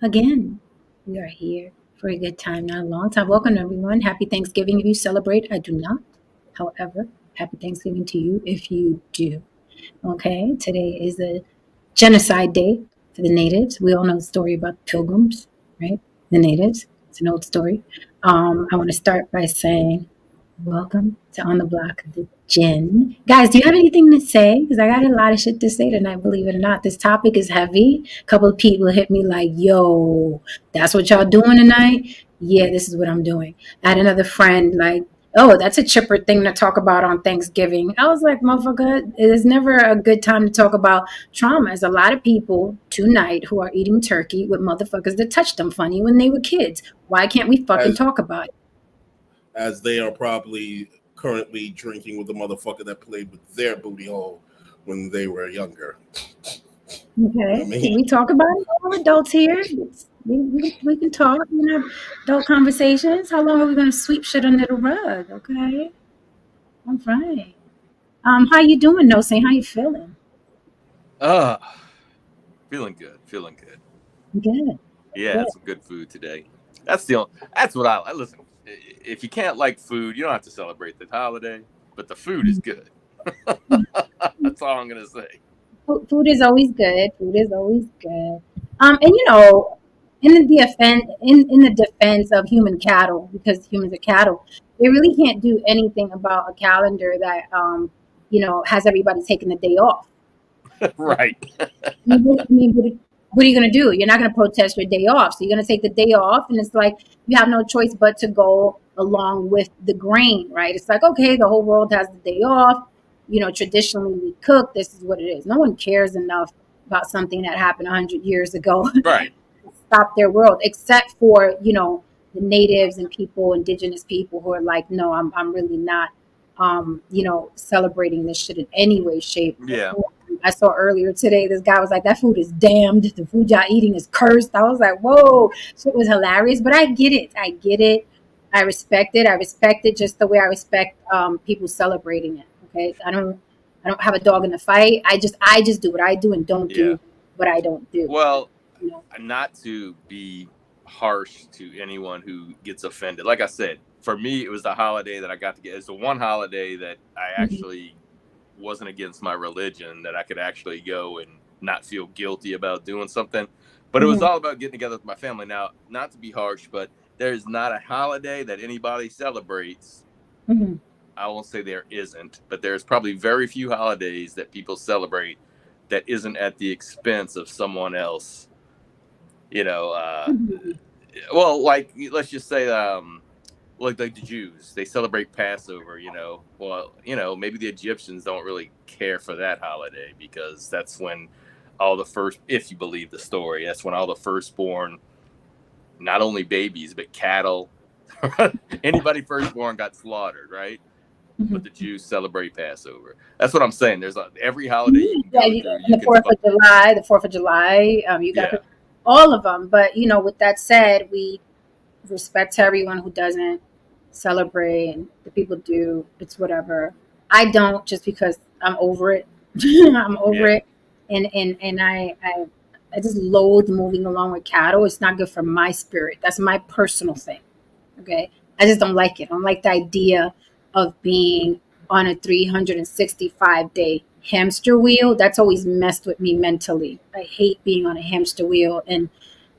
Again, we are here for a good time, not a long time. Welcome, everyone. Happy Thanksgiving if you celebrate. I do not. However, happy Thanksgiving to you if you do. Okay, today is a genocide day for the natives. We all know the story about the pilgrims, right? The natives. It's an old story. I want to start by saying welcome to On the Block, the Gin. Guys, do you have anything to say? Because I got a lot of shit to say tonight, believe it or not. This topic is heavy. A couple of people hit me like, yo, that's what y'all doing tonight? Yeah, this is what I'm doing. I had another friend like, oh, that's a chipper thing to talk about on Thanksgiving. I was like, motherfucker, it is never a good time to talk about trauma. There's a lot of people tonight who are eating turkey with motherfuckers that touched them funny when they were kids. Why can't we fucking as talk about it? as they are probably currently drinking with the motherfucker that played with their booty hole when they were younger. I Okay, can mean, we talk about it? We're adults here. We can talk. We can have adult conversations. How long are we going to sweep shit under the rug? Okay, all right. How you doing, No Saint? How you feeling? Uh, feeling good. Feeling good. Good, Yeah, good. had some good food today. That's the only, that's what I listen. If you can't like food, you don't have to celebrate the holiday. But the food is good. That's all I'm gonna say. Food is always good. Food is always good. And in the defense of human cattle, because humans are cattle, they really can't do anything about a calendar that has everybody taking the day off. Right. What are you going to do? You're not going to protest your day off. So you're going to take the day off. And it's like you have no choice but to go along with the grain, right? It's like, okay, the whole world has the day off. Traditionally we cook. This is what it is. No one cares enough about something that happened 100 years ago Right. to stop their world, except for, the natives and indigenous people who are like, no, I'm really not, celebrating this shit in any way, shape, or Yeah. form. I saw earlier today, this guy was like, that food is damned. The food y'all eating is cursed. I was like, whoa, shit was hilarious. But I get it. I get it. I respect it. I respect it just the way I respect people celebrating it. Okay. I don't have a dog in the fight. I just do what I do and don't Yeah. do what I don't do. Well, You know? not to be harsh to anyone who gets offended. Like I said, for me, it was the holiday that I got to get. It's the one holiday that I Mhm. actually wasn't against my religion, that I could actually go and not feel guilty about doing something. But it was Mhm. all about getting together with my family. Now, not to be harsh, but there's not a holiday that anybody celebrates. Mhm. I won't say there isn't, but there's probably very few holidays that people celebrate that isn't at the expense of someone else. You know, Mhm. well, like let's just say, like the Jews, they celebrate Passover. Well, maybe the Egyptians don't really care for that holiday because that's when all the first, if you believe the story, that's when all the firstborn, not only babies but cattle, anybody firstborn got slaughtered, right? But Mhm. the Jews celebrate Passover. That's what I'm saying. There's every holiday you Mhm. can Yeah, go through, and you the can Fourth find. of July, you got Yeah, all of them. But with that said, we respect to everyone who doesn't celebrate, and the people do. It's whatever. I don't, just because I'm over it. I'm over yeah, it, and I just loathe moving along with cattle. It's not good for my spirit. That's my personal thing. Okay. I just don't like it. I don't like the idea of being on a 365-day hamster wheel. That's always messed with me mentally. I hate being on a hamster wheel, and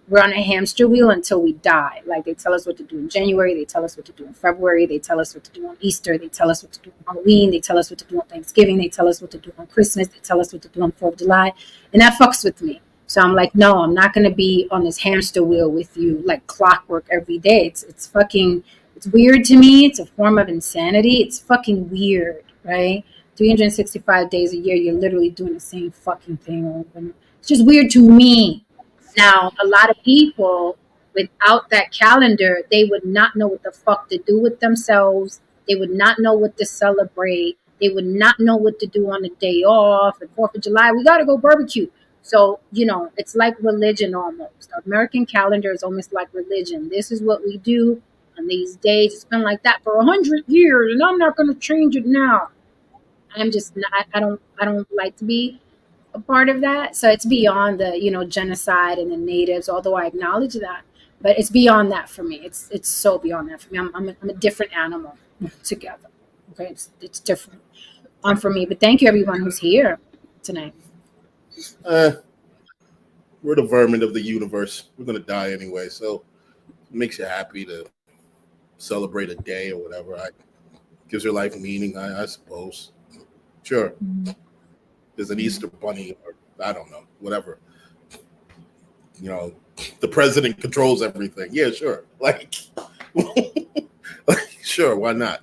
we're on a hamster wheel until we die. Like, they tell us what to do in January, they tell us what to do in February, they tell us what to do on Easter, they tell us what to do on Halloween, they tell us what to do on Thanksgiving, they tell us what to do on Christmas, they tell us what to do on 4th of July. And that fucks with me. So I'm like, no, I'm not gonna be on this hamster wheel with you like clockwork every day. It's fucking, it's weird to me. It's a form of insanity. It's fucking weird, right? 365 days a year, you're literally doing the same fucking thing over. It's just weird to me. Now, a lot of people without that calendar, they would not know what the fuck to do with themselves. They would not know what to celebrate. They would not know what to do on the day off. And 4th of July, we got to go barbecue. So, it's like religion almost. The American calendar is almost like religion. This is what we do on these days. It's been like that for 100 years, and I'm not going to change it now. I'm just not, I don't like to be a part of that. So it's beyond the, genocide and the natives, although I acknowledge that. But it's beyond that for me. It's so beyond that for me. I'm a different animal together. Okay, it's different for me. But thank you everyone who's here tonight. We're the vermin of the universe. We're gonna die anyway, so it makes you happy to celebrate a day or whatever. Gives your life meaning, I suppose. Sure. There's an Easter bunny, or I don't know, whatever. The president controls everything. Yeah, sure. Like sure, why not?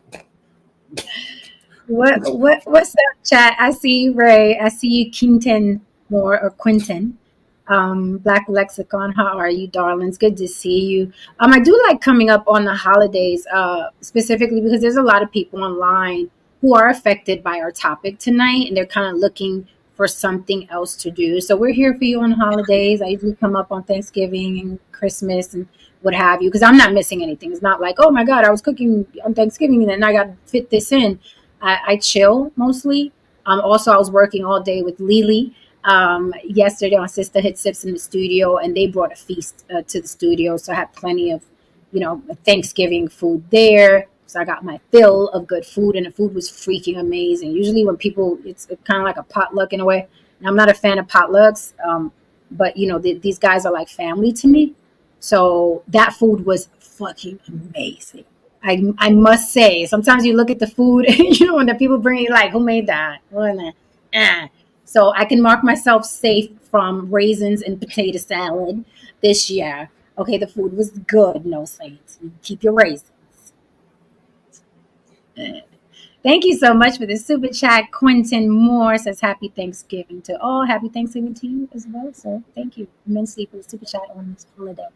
What's up, chat? I see you, Ray. I see you, Quinton Moore or Quinton. Black Lexicon, how are you, darlings? Good to see you. I do like coming up on the holidays, specifically because there's a lot of people online who are affected by our topic tonight, and they're kind of looking for something else to do. So we're here for you on holidays. I usually come up on Thanksgiving and Christmas and what have you, because I'm not missing anything. It's not like, oh my God, I was cooking on Thanksgiving and then I got to fit this in. I chill mostly. Also, I was working all day with Lily. Yesterday, my sister had Sips in the studio, and they brought a feast to the studio. So I had plenty of, Thanksgiving food there. So I got my fill of good food, and the food was freaking amazing. Usually when people, it's kind of like a potluck in a way. And I'm not a fan of potlucks, but these guys are like family to me. So that food was fucking amazing. I must say, sometimes you look at the food, when the people bring it, like, who made that? So I can mark myself safe from raisins and potato salad this year. Okay, the food was good, no saints. Keep your raisins. Thank you so much for the super chat. Quentin Moore says happy Thanksgiving to all. Happy Thanksgiving to you as well. So thank you immensely for the super chat on this holiday.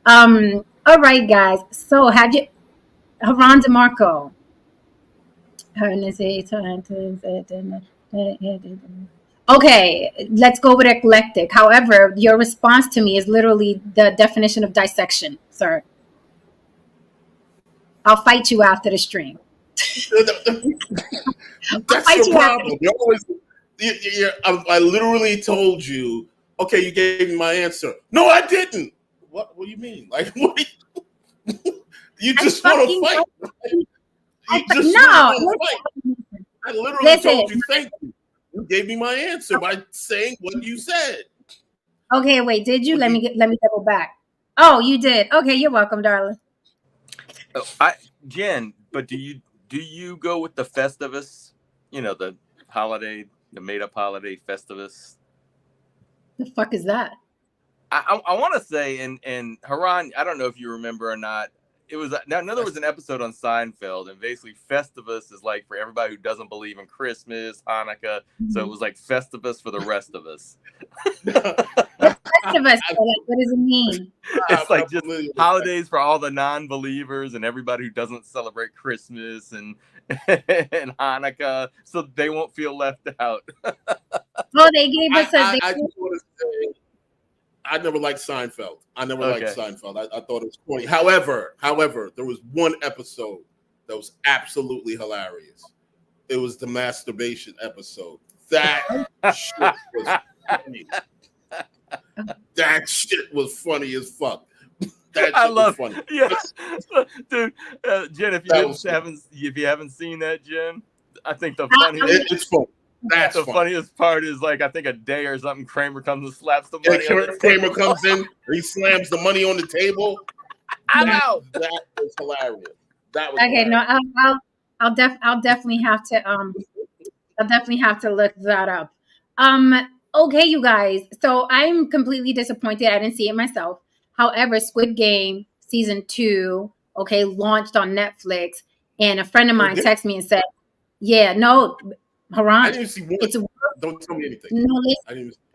All right, guys. So have you, Haran DeMarco. Okay, let's go with eclectic. However, your response to me is literally the definition of dissection, sir. I'll fight you after the stream. That's the problem. I literally told you, okay, you gave me my answer. No, I didn't. What do you mean? Like, what? You just want to fight. I literally told you, thank you. You gave me my answer by saying what you said. Okay, wait, did you? Let me double back. Oh, you did. Okay, you're welcome, darling. Jen, but do you go with the Festivus? The holiday, the made-up holiday Festivus. The fuck is that? I want to say, and Haran, I don't know if you remember or not. It was there was an episode on Seinfeld, and basically Festivus is like for everybody who doesn't believe in Christmas, Hanukkah. Mm-hmm. So it was like Festivus for the rest of us. Festivus, what does it mean? It's like just holidays for all the non-believers and everybody who doesn't celebrate Christmas and Hanukkah, so they won't feel left out. Oh, they gave us I just want to say, I never liked Seinfeld. I thought it was corny. However, there was one episode that was absolutely hilarious. It was the masturbation episode. That shit was funny. That shit was funny as fuck. I love funny. Yeah, dude, Jen, if you haven't seen that, Jen, I think the funniest. It's funny. That's the funniest part is like I think a day or something. Kramer comes and slaps the money. Kramer comes in, he slams the money on the table. I know that was hilarious. That was okay. Hilarious. No, I'll definitely have to look that up. Okay, you guys. So I'm completely disappointed. I didn't see it myself. However, Squid Game season 2, launched on Netflix, and a friend of mine texted me and said, "Yeah, no." Haran, I didn't see one. Don't tell me anything. No,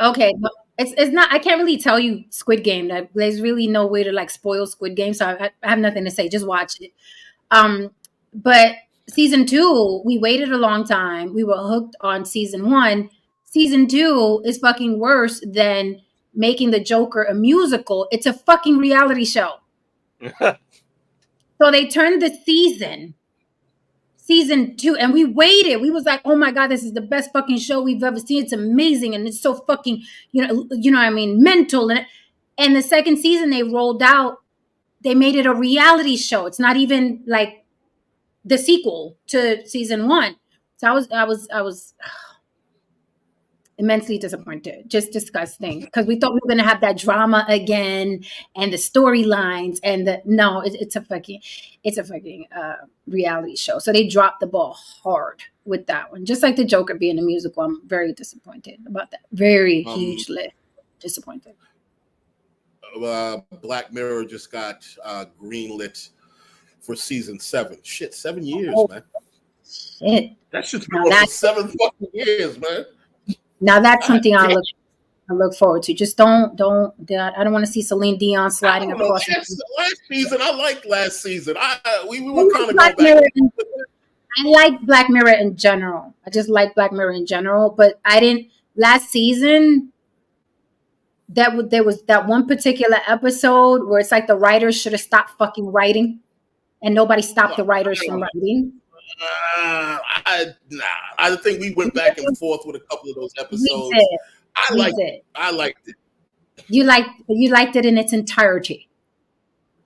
okay. It's not. I can't really tell you Squid Game. There's really no way to like spoil Squid Game, so I have nothing to say. Just watch it. But season 2, we waited a long time. We were hooked on season 1. Season 2 is fucking worse than making the Joker a musical. It's a fucking reality show. So they turned the season season 2, and we waited. We was like, oh my God, this is the best fucking show we've ever seen. It's amazing, and it's so fucking, what I mean, mental. And the second season they rolled out, they made it a reality show. It's not even like the sequel to season 1. So I was immensely disappointed. Just disgusting, because we thought we were going to have that drama again and the storylines and it's a fucking reality show. So they dropped the ball hard with that one. Just like the Joker being a musical, I'm very disappointed about that. Very hugely disappointed. Black Mirror just got greenlit for season 7. Shit, 7 years, man. Shit. That shit's been on for 7 fucking years, man. Now that's something I look forward to. Just don't. I don't want to see Celine Dion sliding across. Last season, I liked last season. We were kind of going back. I like Black Mirror in general. I just like Black Mirror in general, but I didn't last season. There was that one particular episode where it's like the writers should have stopped fucking writing, and nobody stopped the writers from writing. I think we went back and forth with a couple of those episodes. I liked it. You liked it in its entirety.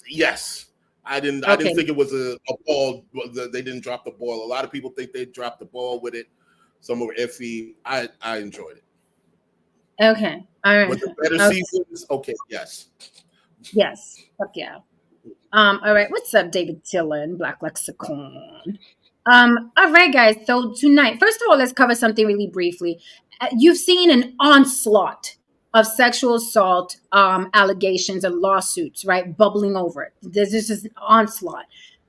Yes, I didn't. I didn't think it was a ball. They didn't drop the ball. A lot of people think they dropped the ball with it. Some were iffy. I enjoyed it. Okay, all right. With the better seasons, yes. Yes, fuck yeah. All right. What's up, David Tillon, Black Lexicon? All right, guys. So tonight, first of all, let's cover something really briefly. You've seen an onslaught of sexual assault allegations and lawsuits, right? Bubbling over. This is an onslaught.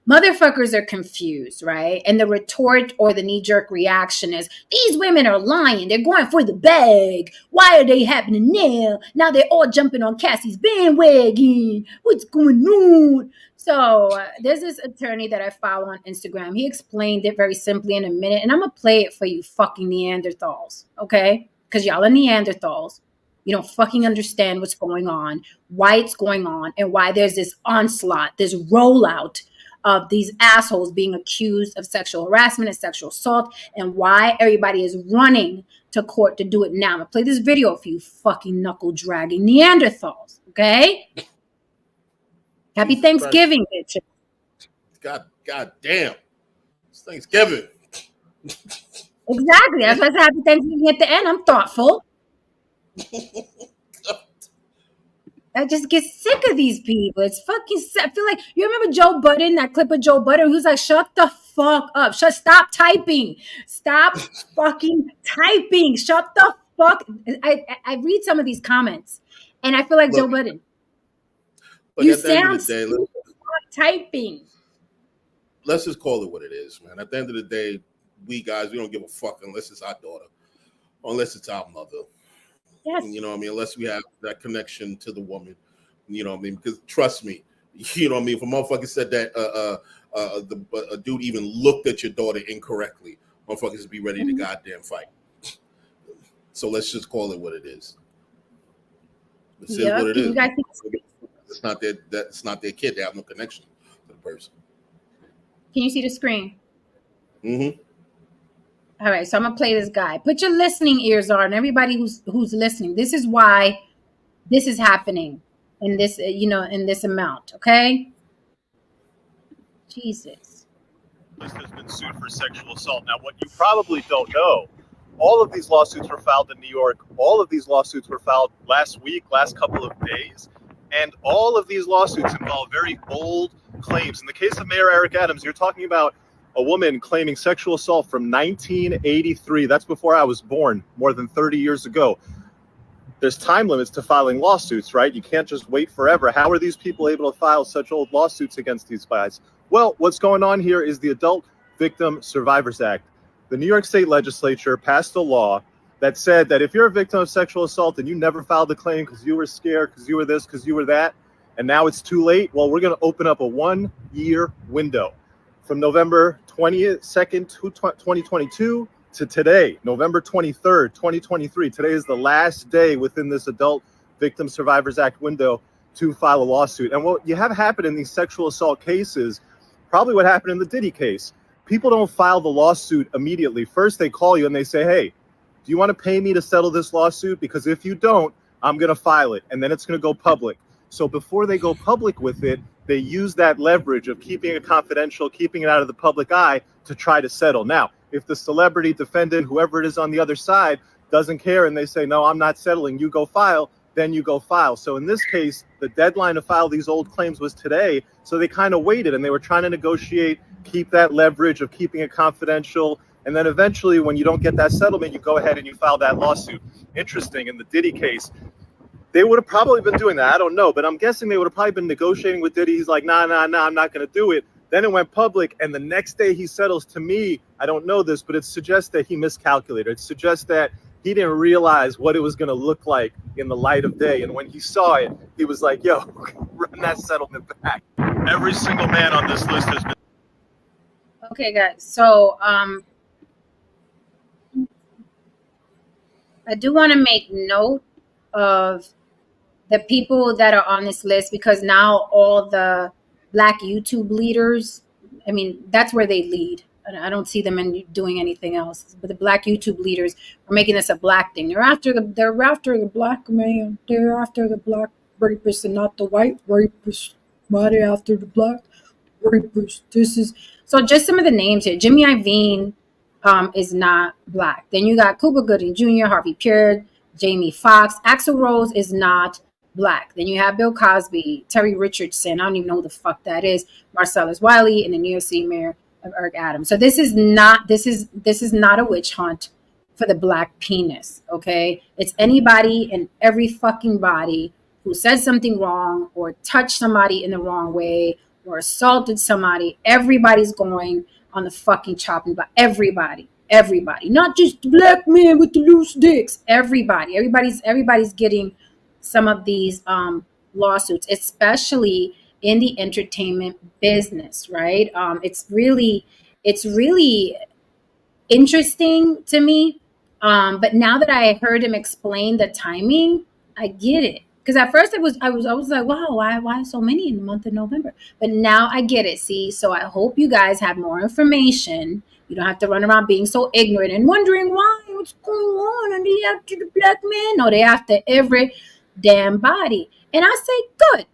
Motherfuckers are confused, right? And the retort or the knee-jerk reaction is, these women are lying. They're going for the bag. Why are they happening now? Now they're all jumping on Cassie's bandwagon. What's going on? So there's this attorney that I follow on Instagram. He explained it very simply in a minute. And I'm going to play it for you fucking Neanderthals, okay? Because y'all are Neanderthals. You don't fucking understand what's going on, why it's going on, and why there's this onslaught, this rollout of these assholes being accused of sexual harassment and sexual assault, and why everybody is running to court to do it now. I'm going to play this video for you fucking knuckle-dragging Neanderthals, okay? Happy Thanksgiving, bitch. God damn. It's Thanksgiving. Exactly. That's why I said happy Thanksgiving at the end. I'm thoughtful. I just get sick of these people. It's fucking sad. I feel like, you remember Joe Budden, that clip of Joe Budden? He was like, shut the fuck up. Stop typing. Stop fucking typing. Shut the fuck. I read some of these comments, and I feel like Joe Budden. You sound stop typing. Let's just call it what it is, man. At the end of the day, we don't give a fuck unless it's our daughter, unless it's our mother. Yes. You know what I mean? Unless we have that connection to the woman, you know what I mean? Because trust me, you know what I mean? If a motherfucker said that a dude even looked at your daughter incorrectly, motherfuckers would be ready to goddamn fight. So let's just call it what it is. This is what it is. It's not their kid. They have no connection to the person. Can you see the screen? Mm-hmm. All right, so I'm gonna play this guy. Put your listening ears on, everybody who's listening. This is why this is happening in this, in this amount. Okay. Jesus. Has been sued for sexual assault. Now, what you probably don't know, all of these lawsuits were filed in New York. All of these lawsuits were filed last couple of days. And all of these lawsuits involve very bold claims. In the case of Mayor Eric Adams, you're talking about a woman claiming sexual assault from 1983. That's before I was born, more than 30 years ago. There's time limits to filing lawsuits, right? You can't just wait forever. How are these people able to file such old lawsuits against these guys? Well, what's going on here is the Adult Victim Survivors Act. The New York State Legislature passed a law that said that if you're a victim of sexual assault and you never filed a claim because you were scared, because you were this, because you were that, and now it's too late, well, we're going to open up a 1-year window from November 22nd, 2022 to today, November 23rd, 2023. Today is the last day within this Adult Victim Survivors Act window to file a lawsuit. And what you have happen in these sexual assault cases, probably what happened in the Diddy case. people don't file the lawsuit immediately. First, they call you and they say, hey, do you want to pay me to settle this lawsuit? Because if you don't, I'm going to file it, and then it's going to go public. So before they go public with it, they use that leverage of keeping it confidential, keeping it out of the public eye to try to settle. Now, if the celebrity defendant, whoever it is on the other side, doesn't care and they say, no, I'm not settling, you go file, then you go file. So in this case, the deadline to file these old claims was today. So they kind of waited and they were trying to negotiate, keep that leverage of keeping it confidential. And then eventually, when you don't get that settlement, you go ahead and you file that lawsuit. Interesting, in the Diddy case, they would have probably been doing that. I don't know, but I'm guessing they would have probably been negotiating with Diddy. He's like, nah, I'm not going to do it. Then it went public, and the next day he settles. To me, I don't know this, but it suggests that he miscalculated. It suggests that he didn't realize what it was going to look like in the light of day. And when he saw it, he was like, yo, run that settlement back. Every single man on this list has been. Okay, guys. So I do want to make note of the people that are on this list, because now all the Black YouTube leaders, I mean, that's where they lead. I don't see them doing anything else. But the Black YouTube leaders are making this a black thing. They're after the black man. They're after the black rapist and not the white rapist. Why they after the black rapist? This is so. Just some of the names here. Jimmy Iovine is not black. Then you got Cuba Gooding Jr., Harvey Peirce, Jamie Foxx. Axl Rose is not black. Then you have Bill Cosby, Terry Richardson. I don't even know who the fuck that is. Marcellus Wiley, and the New York City mayor of Eric Adams. So this is not a witch hunt for the black penis. Okay, it's anybody and every fucking body who said something wrong or touched somebody in the wrong way or assaulted somebody. Everybody's going on the fucking chopping block. Everybody, not just the black man with the loose dicks. Everybody's getting some of these lawsuits, especially in the entertainment business, right? It's really interesting to me. But now that I heard him explain the timing, I get it. Because at first I was like, wow, why so many in the month of November? But now I get it. See, so I hope you guys have more information. You don't have to run around being so ignorant and wondering what's going on. And they after the black man? No, they after every damn body. And I say, good.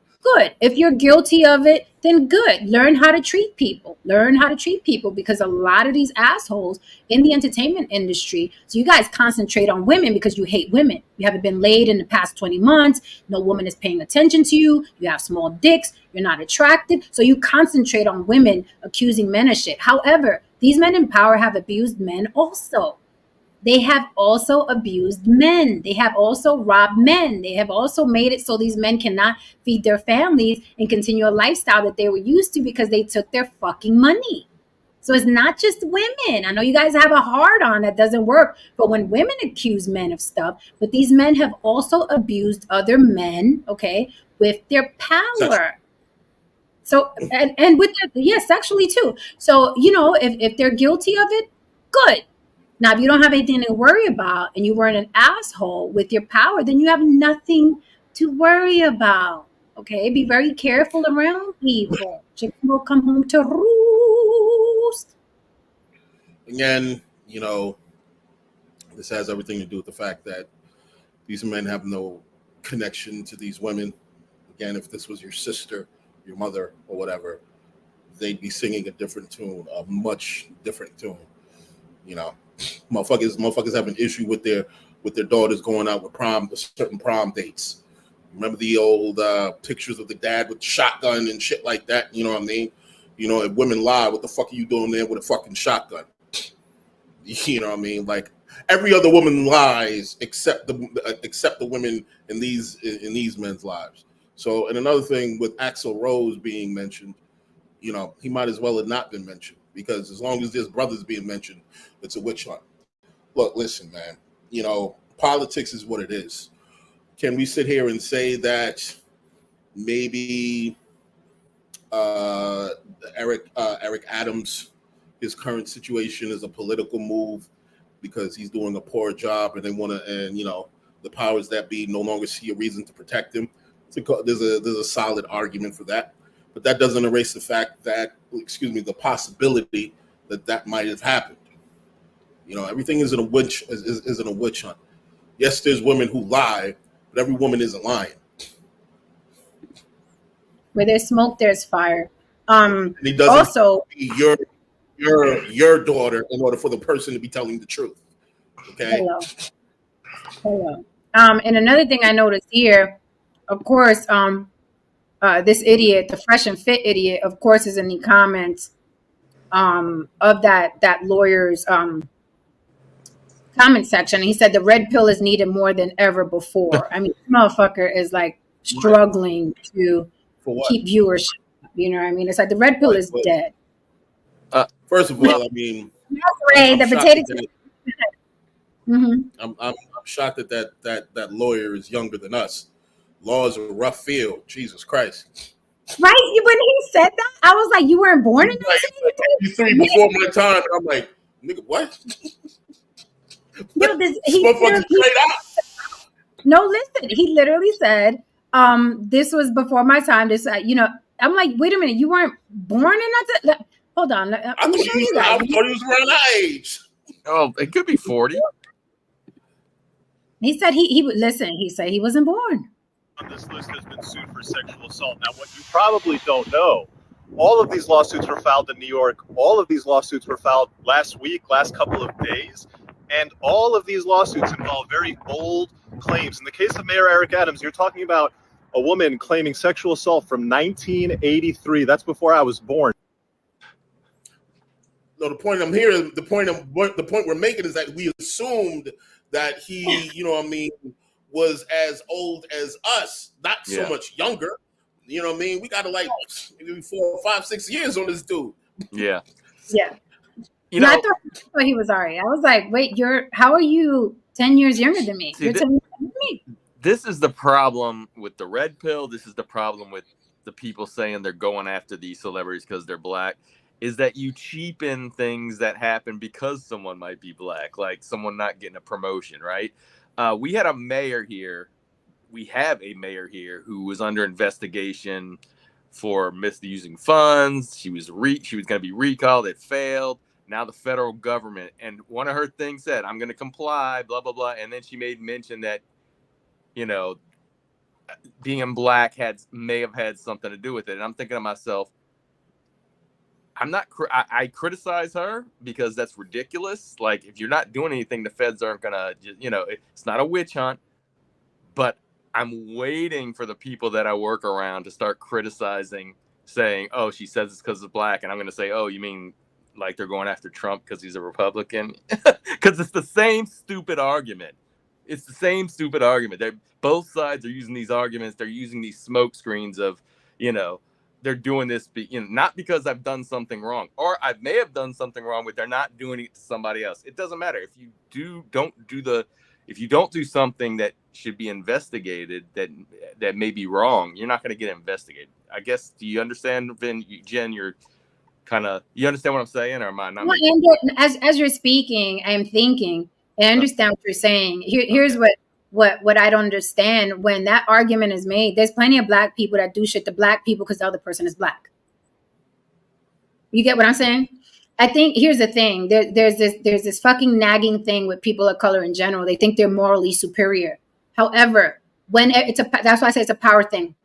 If you're guilty of it, then good. Learn how to treat people. Because a lot of these assholes in the entertainment industry, so you guys concentrate on women because you hate women. You haven't been laid in the past 20 months. No woman is paying attention to you. You have small dicks. You're not attractive. So you concentrate on women accusing men of shit. However, these men in power have abused men also. They have also abused men. They have also robbed men. They have also made it so these men cannot feed their families and continue a lifestyle that they were used to because they took their fucking money. So it's not just women. I know you guys have a hard on that doesn't work, but when women accuse men of stuff, but these men have also abused other men, okay, with their power. So, and with their, sexually too. So, if they're guilty of it, good. Now, if you don't have anything to worry about and you weren't an asshole with your power, then you have nothing to worry about. Okay? Be very careful around people. Chicken will come home to roost. Again, this has everything to do with the fact that these men have no connection to these women. Again, if this was your sister, your mother, or whatever, they'd be singing a different tune, a much different tune. Motherfuckers have an issue with their daughters going out with certain prom dates. Remember the old pictures of the dad with the shotgun and shit like that? You know what I mean? If women lie, what the fuck are you doing there with a fucking shotgun? You know what I mean? Like every other woman lies except the women in these men's lives. So, and another thing with Axl Rose being mentioned, he might as well have not been mentioned, because as long as there's brothers being mentioned, it's a witch hunt. Look, listen, man, politics is what it is. Can we sit here and say that maybe Eric Adams, his current situation is a political move because he's doing a poor job and they want to, and the powers that be no longer see a reason to protect him? There's a solid argument for that, but that doesn't erase the fact that, the possibility that might have happened. You know, everything isn't a witch hunt. Yes, there's women who lie, but every woman isn't lying. Where there's smoke, there's fire. And he doesn't Also, be your daughter in order for the person to be telling the truth. Okay. Hello. And another thing I noticed here, of course, this idiot, the fresh and fit idiot, of course, is in the comments of that lawyer's comment section. He said the red pill is needed more than ever before. I mean, this motherfucker is like struggling to keep viewership. You know what I mean? It's like the red pill is dead. First of all, I mean, I'm shocked that lawyer is younger than us. Law is a rough field. Jesus Christ. Right? When he said that, I was like, you weren't born in 1983 before my time. And I'm like, nigga, what? No, listen. He literally said, this was before my time. This, I'm like, wait a minute, you weren't born in that? Hold on. I thought he was around that age. Oh, it could be 40. He said he would listen. He said he wasn't born. On this list has been sued for sexual assault. Now, what you probably don't know, all of these lawsuits were filed in New York. All of these lawsuits were filed last couple of days. And all of these lawsuits involve very old claims. In the case of Mayor Eric Adams, you're talking about a woman claiming sexual assault from 1983. That's before I was born. No, the point I'm here, the point we're making is that we assumed that he, was as old as us, not so much younger. You know what I mean? We got to like maybe 4, 5, 6 years on this dude. Yeah. Yeah. I thought he was alright. I was like, wait, how are you 10 years younger than me? You're 10 years younger than me. This is the problem with the red pill. This is the problem with the people saying they're going after these celebrities because they're black, is that you cheapen things that happen because someone might be black, like someone not getting a promotion, right? We have a mayor here who was under investigation for misusing funds. She was going to be recalled. It failed. Now the federal government, and one of her things said, I'm going to comply, blah, blah, blah. And then she made mention that, being black may have had something to do with it. And I'm thinking to myself, I criticize her because that's ridiculous. Like, if you're not doing anything, the feds aren't going to, it's not a witch hunt. But I'm waiting for the people that I work around to start criticizing, saying, oh, she says it's because it's black. And I'm going to say, oh, you mean like they're going after Trump because he's a Republican? Because it's the same stupid argument. It's the same stupid argument. Both sides are using these arguments. They're using these smoke screens of, they're doing this, not because I've done something wrong, or I may have done something wrong, but they're not doing it to somebody else. It doesn't matter if you don't do something that should be investigated, that may be wrong, you're not going to get investigated. I guess. Do you understand, Jen? You understand what I'm saying, or am I not? As you're speaking, I'm thinking. I understand what you're saying. Here's what I don't understand. When that argument is made, there's plenty of black people that do shit to black people because the other person is black. You get what I'm saying? I think here's the thing. There's this fucking nagging thing with people of color in general. They think they're morally superior. However, that's why I say it's a power thing.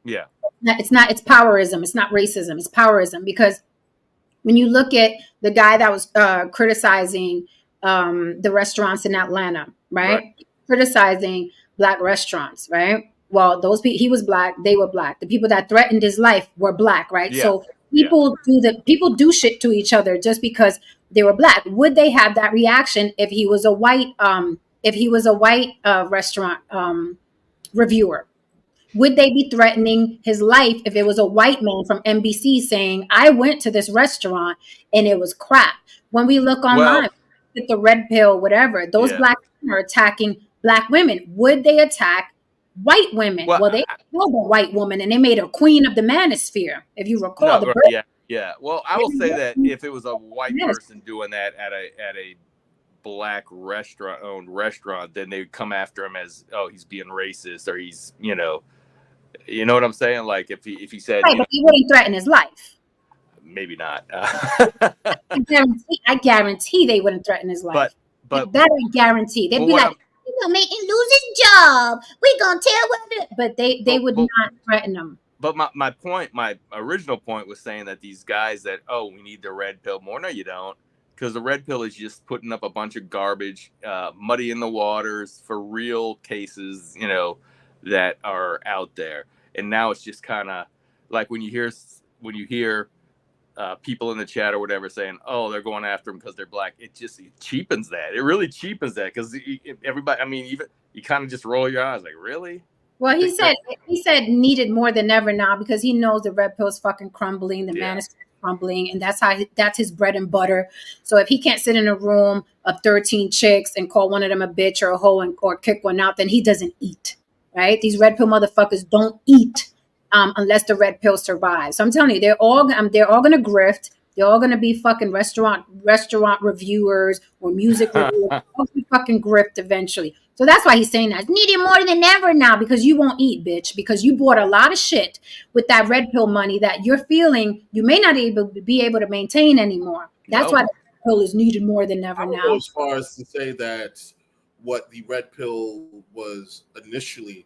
Yeah. It's not. It's powerism. It's not racism. It's powerism. Because when you look at the guy that was criticizing the restaurants in Atlanta, right? Criticizing black restaurants, right? Well, those people, he was black, they were black. The people that threatened his life were black, right? Yeah. So people do shit to each other just because they were black. Would they have that reaction if he was a white restaurant reviewer? Would they be threatening his life if it was a white man from NBC saying, I went to this restaurant and it was crap? When we look online, with the red pill, whatever, those black men are attacking black women. Would they attack white women? Well, they killed a white woman and they made her queen of the manosphere, if you recall. Yeah. Well, I will say that if it was a white person doing that at a black owned restaurant, then they would come after him as, oh, he's being racist, or he's, you know what I'm saying? Like if he said, right, but he wouldn't threaten his life. maybe not. I guarantee they wouldn't threaten his life. But that I guarantee. They'd be like, "We're gonna make him lose his job. We're gonna tell what." But they would not threaten him. But my original point was saying that these guys that, we need the red pill more. No, you don't, because the red pill is just putting up a bunch of garbage, muddying the waters for real cases, that are out there. And now it's just kind of like when you hear people in the chat or whatever saying, "Oh, they're going after them because they're black." It cheapens that. It really cheapens that, because everybody. I mean, even you kind of just roll your eyes like, really. Well, he said needed more than ever now, because he knows the red pill's fucking crumbling, the manosphere crumbling, and that's his bread and butter. So if he can't sit in a room of 13 chicks and call one of them a bitch or a hoe or kick one out, then he doesn't eat, right? These red pill motherfuckers don't eat unless the red pill survives. So I'm telling you, they're all gonna grift. They're all gonna be fucking restaurant reviewers or music reviewers. They'll all be fucking grift eventually. So that's why he's saying that. It's needed more than ever now, because you won't eat, bitch, because you bought a lot of shit with that red pill money that you're feeling you may not be able to maintain anymore. That's why the red pill is needed more than ever now. Go as far as to say that what the red pill was initially,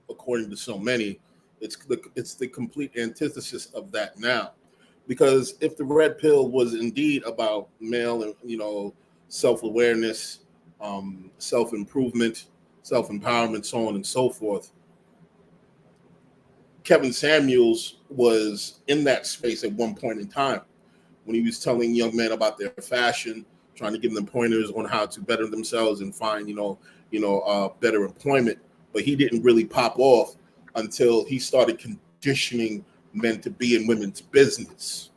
according to so many, it's the complete antithesis of that now. Because if the red pill was indeed about male and self-awareness, self-improvement, self-empowerment, so on and so forth, Kevin Samuels was in that space at one point in time when he was telling young men about their fashion, trying to give them pointers on how to better themselves and find better employment. But he didn't really pop off until he started conditioning men to be in women's business.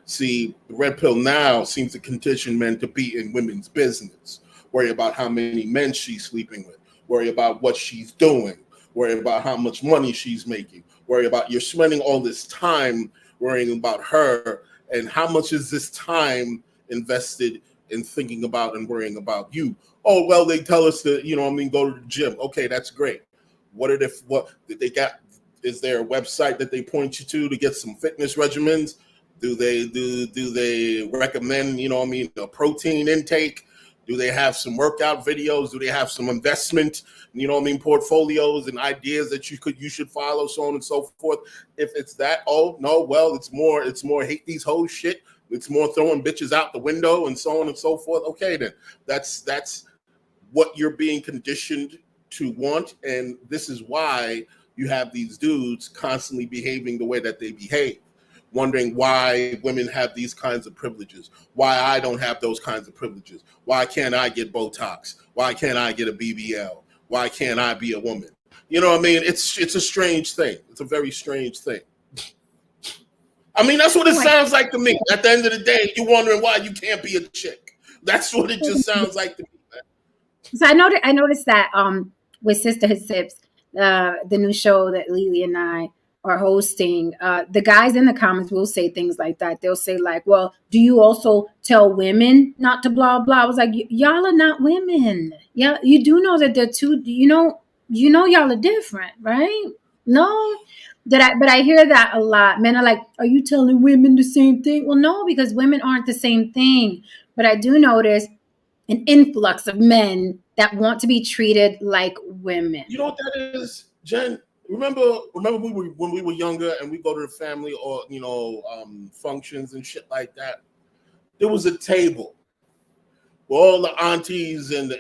See, the red pill now seems to condition men to be in women's business. Worry about how many men she's sleeping with. Worry about what she's doing. Worry about how much money she's making. Worry about, you're spending all this time worrying about her, and how much is this time invested in thinking about and worrying about you? Oh, well, they tell us to, go to the gym. Okay, that's great. What did they got? Is there a website that they point you to get some fitness regimens? Do they recommend, a protein intake? Do they have some workout videos? Do they have some investment, portfolios and ideas that you should follow, so on and so forth? If it's that, it's more hate these hoes shit. It's more throwing bitches out the window and so on and so forth. Okay, then that's what you're being conditioned to want, and this is why you have these dudes constantly behaving the way that they behave, wondering why women have these kinds of privileges, why I don't have those kinds of privileges, why can't I get Botox, why can't I get a BBL, why can't I be a woman? You know what I mean? It's a strange thing. It's a very strange thing. I mean, that's what it sounds like to me. At the end of the day, you're wondering why you can't be a chick. That's what it just sounds like to me, man. So I noticed that with Sisterhood Sips, the new show that Lily and I are hosting, the guys in the comments will say things like that. They'll say like, well, do you also tell women not to blah, blah? I was like, y'all are not women. Yeah, you do know that they're two, y'all are different, right? No. But I hear that a lot. Men are like, are you telling women the same thing? Well, no, because women aren't the same thing. But I do notice an influx of men that want to be treated like women. You know what that is, Jen? Remember when we were younger and we go to the family or functions and shit like that. There was a table where all the aunties and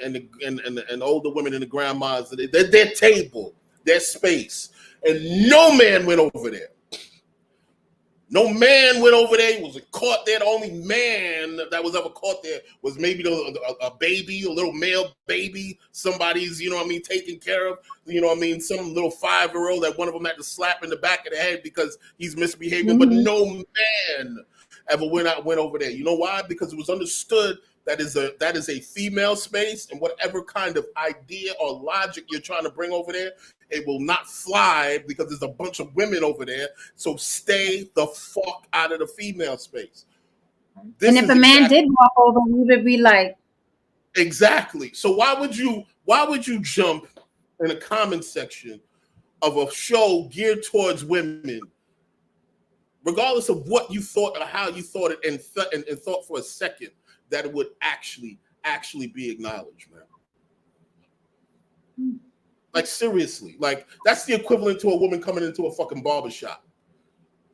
older women and the grandmas, their table, their space, and no man went over there. No man went over there. He was caught there. The only man that was ever caught there was maybe a baby, a little male baby. Somebody's, taking care of, some little 5-year-old that one of them had to slap in the back of the head because he's misbehaving. Mm-hmm. But no man ever went over there. You know why? Because it was understood that is a female space, and whatever kind of idea or logic you're trying to bring over there, it will not fly because there's a bunch of women over there. So stay the fuck out of the female space. And if a man did walk over, we would be like, exactly. So why would you jump in the comment section of a show geared towards women regardless of what you thought or how you thought it, and thought for a second that it would actually be acknowledged, man. Like, seriously, like, that's the equivalent to a woman coming into a fucking barbershop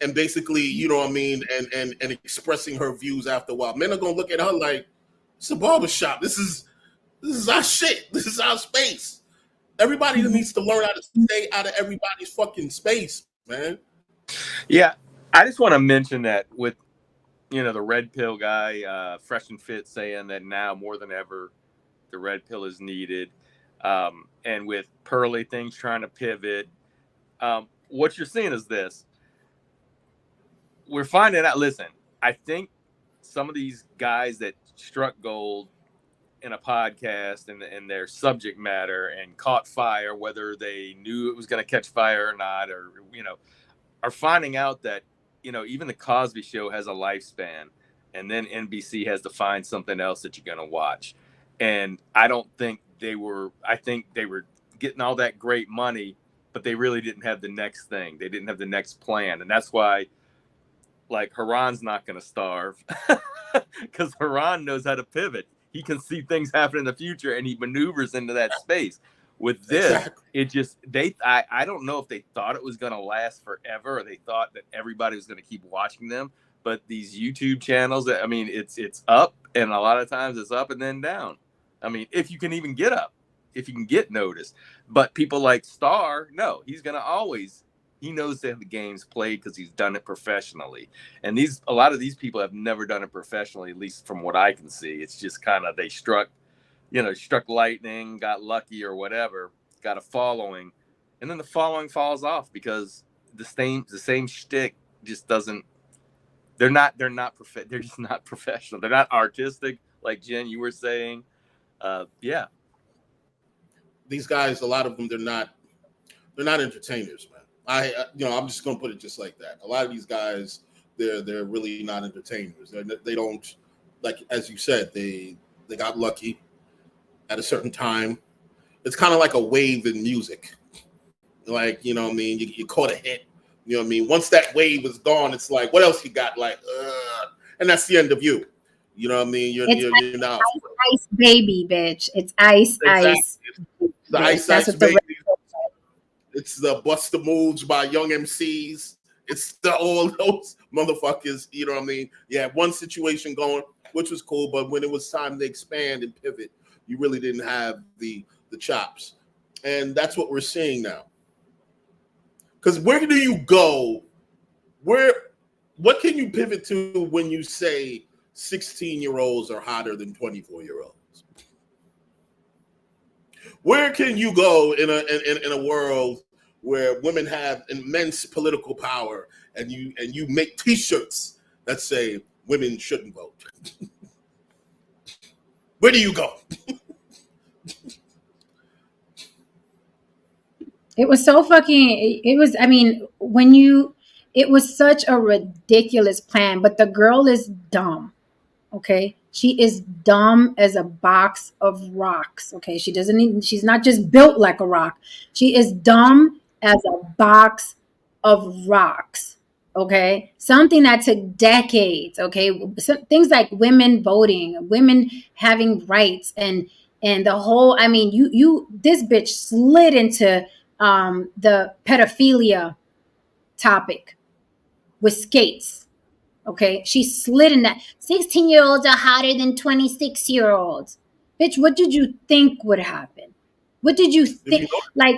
and basically, you know what I mean, and expressing her views after a while. Men are gonna look at her like, it's a barbershop. This is our shit. This is our space. Everybody needs to learn how to stay out of everybody's fucking space, man. Yeah, I just want to mention that with, you know, the red pill guy, Fresh and Fit, saying that now more than ever, the red pill is needed. And with Pearly things trying to pivot, what you're seeing is this. We're finding out, listen, I think some of these guys that struck gold in a podcast and their subject matter and caught fire, whether they knew it was going to catch fire or not, or, you know, are finding out that, you know, even the Cosby Show has a lifespan, and then NBC has to find something else that you're going to watch. And I think they were getting all that great money, but they really didn't have the next thing. They didn't have the next plan. And that's why, like, Haran's not going to starve, because Haran knows how to pivot. He can see things happen in the future, and he maneuvers into that space. With this, it just, I don't know if they thought it was going to last forever, or they thought that everybody was going to keep watching them. But these YouTube channels, I mean, it's up, and a lot of times it's up and then down. I mean, if you can even get up, if you can get noticed. But people like Star, no, he's going to always, he knows that the game's played because he's done it professionally. And a lot of these people have never done it professionally, at least from what I can see. It's just kind of, they struck lightning, got lucky or whatever, got a following, and then the following falls off because the same shtick just doesn't. They're just not professional. They're not artistic, like Jen, you were saying. Yeah. These guys, a lot of them, they're not entertainers, man. I'm just gonna put it just like that. A lot of these guys, they're really not entertainers. They don't, like, as you said, they got lucky at a certain time. It's kind of like a wave in music. Like, you know what I mean? You caught a hit. You know what I mean? Once that wave is gone, it's like, what else you got? Like, and that's the end of you. You know what I mean? You're now ice baby, bitch. It's ice, exactly. ice. The ice baby. It's the Busta Moves by Young MCs. It's all those motherfuckers. You know what I mean? You had one situation going, which was cool, but when it was time to expand and pivot, you really didn't have the chops. And that's what we're seeing now. Because where do you go? What can you pivot to when you say 16-year-olds are hotter than 24-year-olds? Where can you go in a world where women have immense political power and you make T-shirts that say women shouldn't vote? Where do you go? It was so fucking, it was, I mean, it was such a ridiculous plan, but the girl is dumb, okay? She is dumb as a box of rocks, okay? She's not just built like a rock. She is dumb as a box of rocks, okay? Something that took decades, okay? Things like women voting, women having rights, and the whole, I mean, this bitch slid into the pedophilia topic with skates. Okay, she slid in that. 16-year-olds are hotter than 26-year-olds. Bitch, what did you think would happen? What did you think? Like,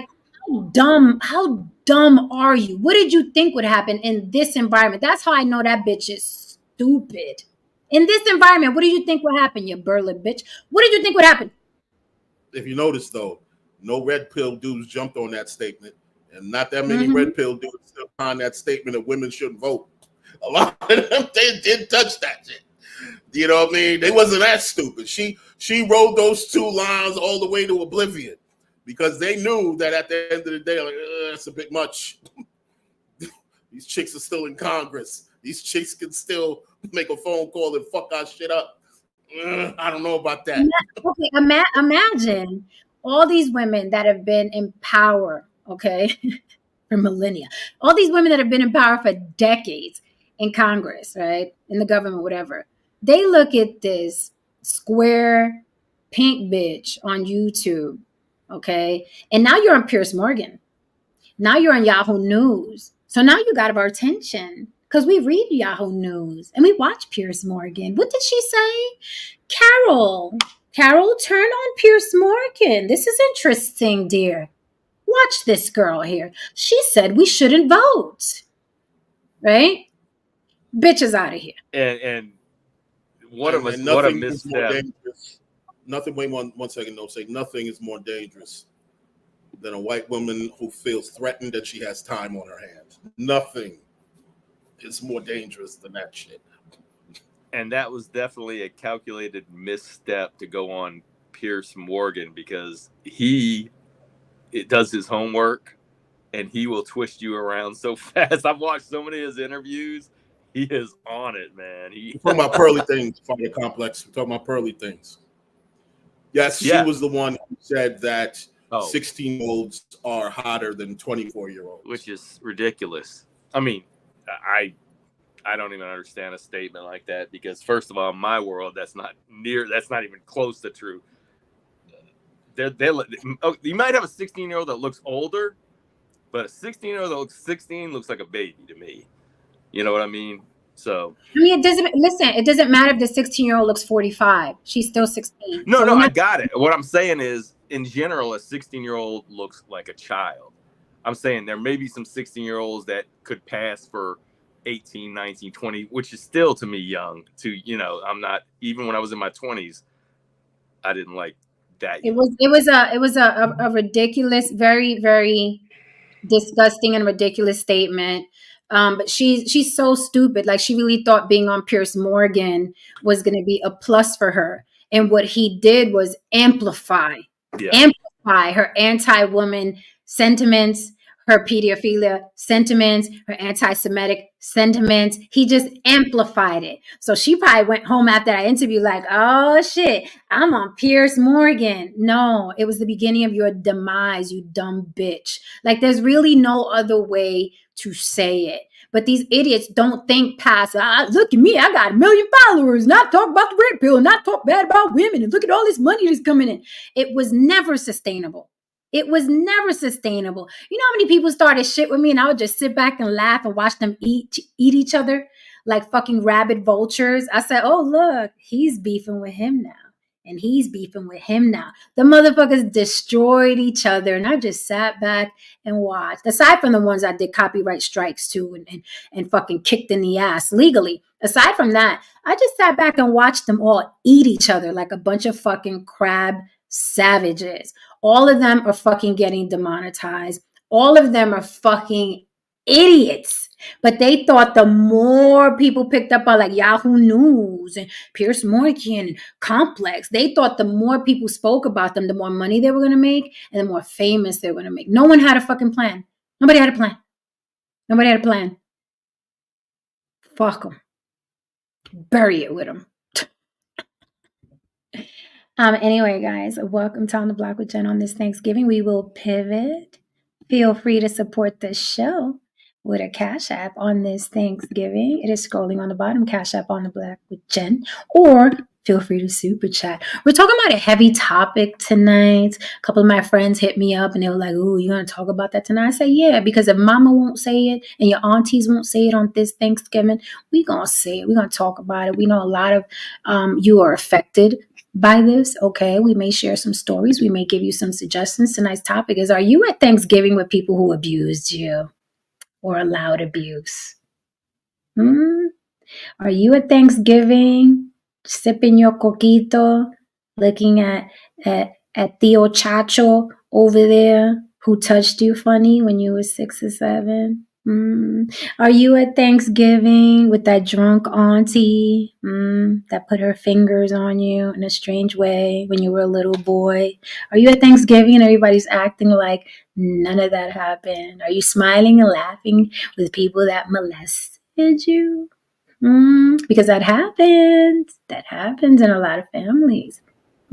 how dumb are you? What did you think would happen in this environment? That's how I know that bitch is stupid. In this environment, what did you think would happen, you burly bitch? What did you think would happen? If you notice, though, no red pill dudes jumped on that statement, and not that many red pill dudes still on that statement that women shouldn't vote. A lot of them, they didn't touch that shit. You know what I mean? They wasn't that stupid. She rode those two lines all the way to oblivion because they knew that at the end of the day, like, it's a bit much. These chicks are still in Congress. These chicks can still make a phone call and fuck our shit up. I don't know about that. Okay, imagine all these women that have been in power, okay, for millennia. All these women that have been in power for decades. in Congress, right? In the government, whatever. They look at this square pink bitch on YouTube, okay? And now you're on Piers Morgan. Now you're on Yahoo News. So now you got our attention because we read Yahoo News and we watch Piers Morgan. What did she say? Carol, turn on Piers Morgan. This is interesting, dear. Watch this girl here. She said we shouldn't vote. Right? Bitch is out of here. And what a misstep. Nothing, wait one second, no, say nothing is more dangerous than a white woman who feels threatened that she has time on her hands. Nothing is more dangerous than that shit. And that was definitely a calculated misstep to go on Piers Morgan, because it does his homework and he will twist you around so fast. I've watched so many of his interviews. He is on it, man. We're talking about pearly things, Fire Complex. We're talking about pearly things. Yes, she was the one who said that 16-year-olds are hotter than 24-year-olds. Which is ridiculous. I mean, I don't even understand a statement like that, because first of all, in my world, that's not even close to true. You might have a 16-year-old that looks older, but a 16-year-old that looks 16 looks like a baby to me. You know what I mean? So I mean, it doesn't matter if the 16-year-old looks 45. She's still 16. No, I got it. What I'm saying is, in general, a 16-year-old looks like a child. I'm saying there may be some 16-year-olds that could pass for 18, 19, 20, which is still to me young. I'm not, even when I was in my 20s, I didn't like that. It was a ridiculous, very, very disgusting and ridiculous statement. But she's so stupid. Like, she really thought being on Piers Morgan was going to be a plus for her. And what he did was amplify her anti-woman sentiments, her pedophilia sentiments, her anti-Semitic sentiments. He just amplified it. So she probably went home after that interview like, oh shit, I'm on Piers Morgan. No, it was the beginning of your demise, you dumb bitch. Like, there's really no other way to say it. But these idiots don't think past, look at me, I got 1 million followers, not talk about the red pill, not talk bad about women, and look at all this money that's coming in. It was never sustainable. It was never sustainable. You know how many people started shit with me and I would just sit back and laugh and watch them eat each other like fucking rabid vultures? I said, oh, look, he's beefing with him now. And he's beefing with him now. The motherfuckers destroyed each other. And I just sat back and watched. Aside from the ones I did copyright strikes to and fucking kicked in the ass legally. Aside from that, I just sat back and watched them all eat each other like a bunch of fucking crab savages. All of them are fucking getting demonetized. All of them are fucking idiots. But they thought the more people picked up on like Yahoo News and Piers Morgan and Complex, they thought the more people spoke about them, the more money they were going to make and the more famous they were going to make. No one had a fucking plan. Nobody had a plan. Nobody had a plan. Fuck them. Bury it with them. Anyway, guys, welcome to On the Block with Jen on this Thanksgiving. We will pivot. Feel free to support the show with a Cash App on this Thanksgiving. It is scrolling on the bottom, Cash App On the Block with Jen, or feel free to super chat. We're talking about a heavy topic tonight. A couple of my friends hit me up and they were like, ooh, you want to talk about that tonight? I said, yeah, because if mama won't say it and your aunties won't say it on this Thanksgiving, we going to say it. We're going to talk about it. We know a lot of you are affected by this. Okay, we may share some stories. We may give you some suggestions. Tonight's topic is, are you at Thanksgiving with people who abused you or allowed abuse? Are you at Thanksgiving sipping your coquito, looking at Theo Chacho over there who touched you funny when you were 6 or 7? Are you at Thanksgiving with that drunk auntie that put her fingers on you in a strange way when you were a little boy? Are you at Thanksgiving and everybody's acting like none of that happened? Are you smiling and laughing with people that molested you? Because that happens. That happens in a lot of families.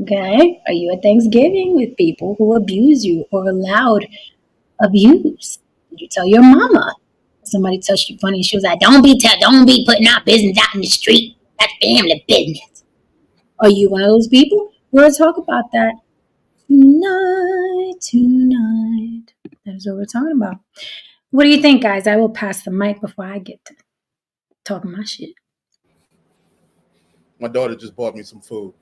Okay? Are you at Thanksgiving with people who abuse you or allowed abuse? Did you tell your mama Somebody touched you funny. She was like, don't be putting our business out in the street. That's family business. Are you one of those people? We'll talk about that tonight. That is what we're talking about. What do you think, guys? I will pass the mic before I get to talking my shit. My daughter just bought me some food.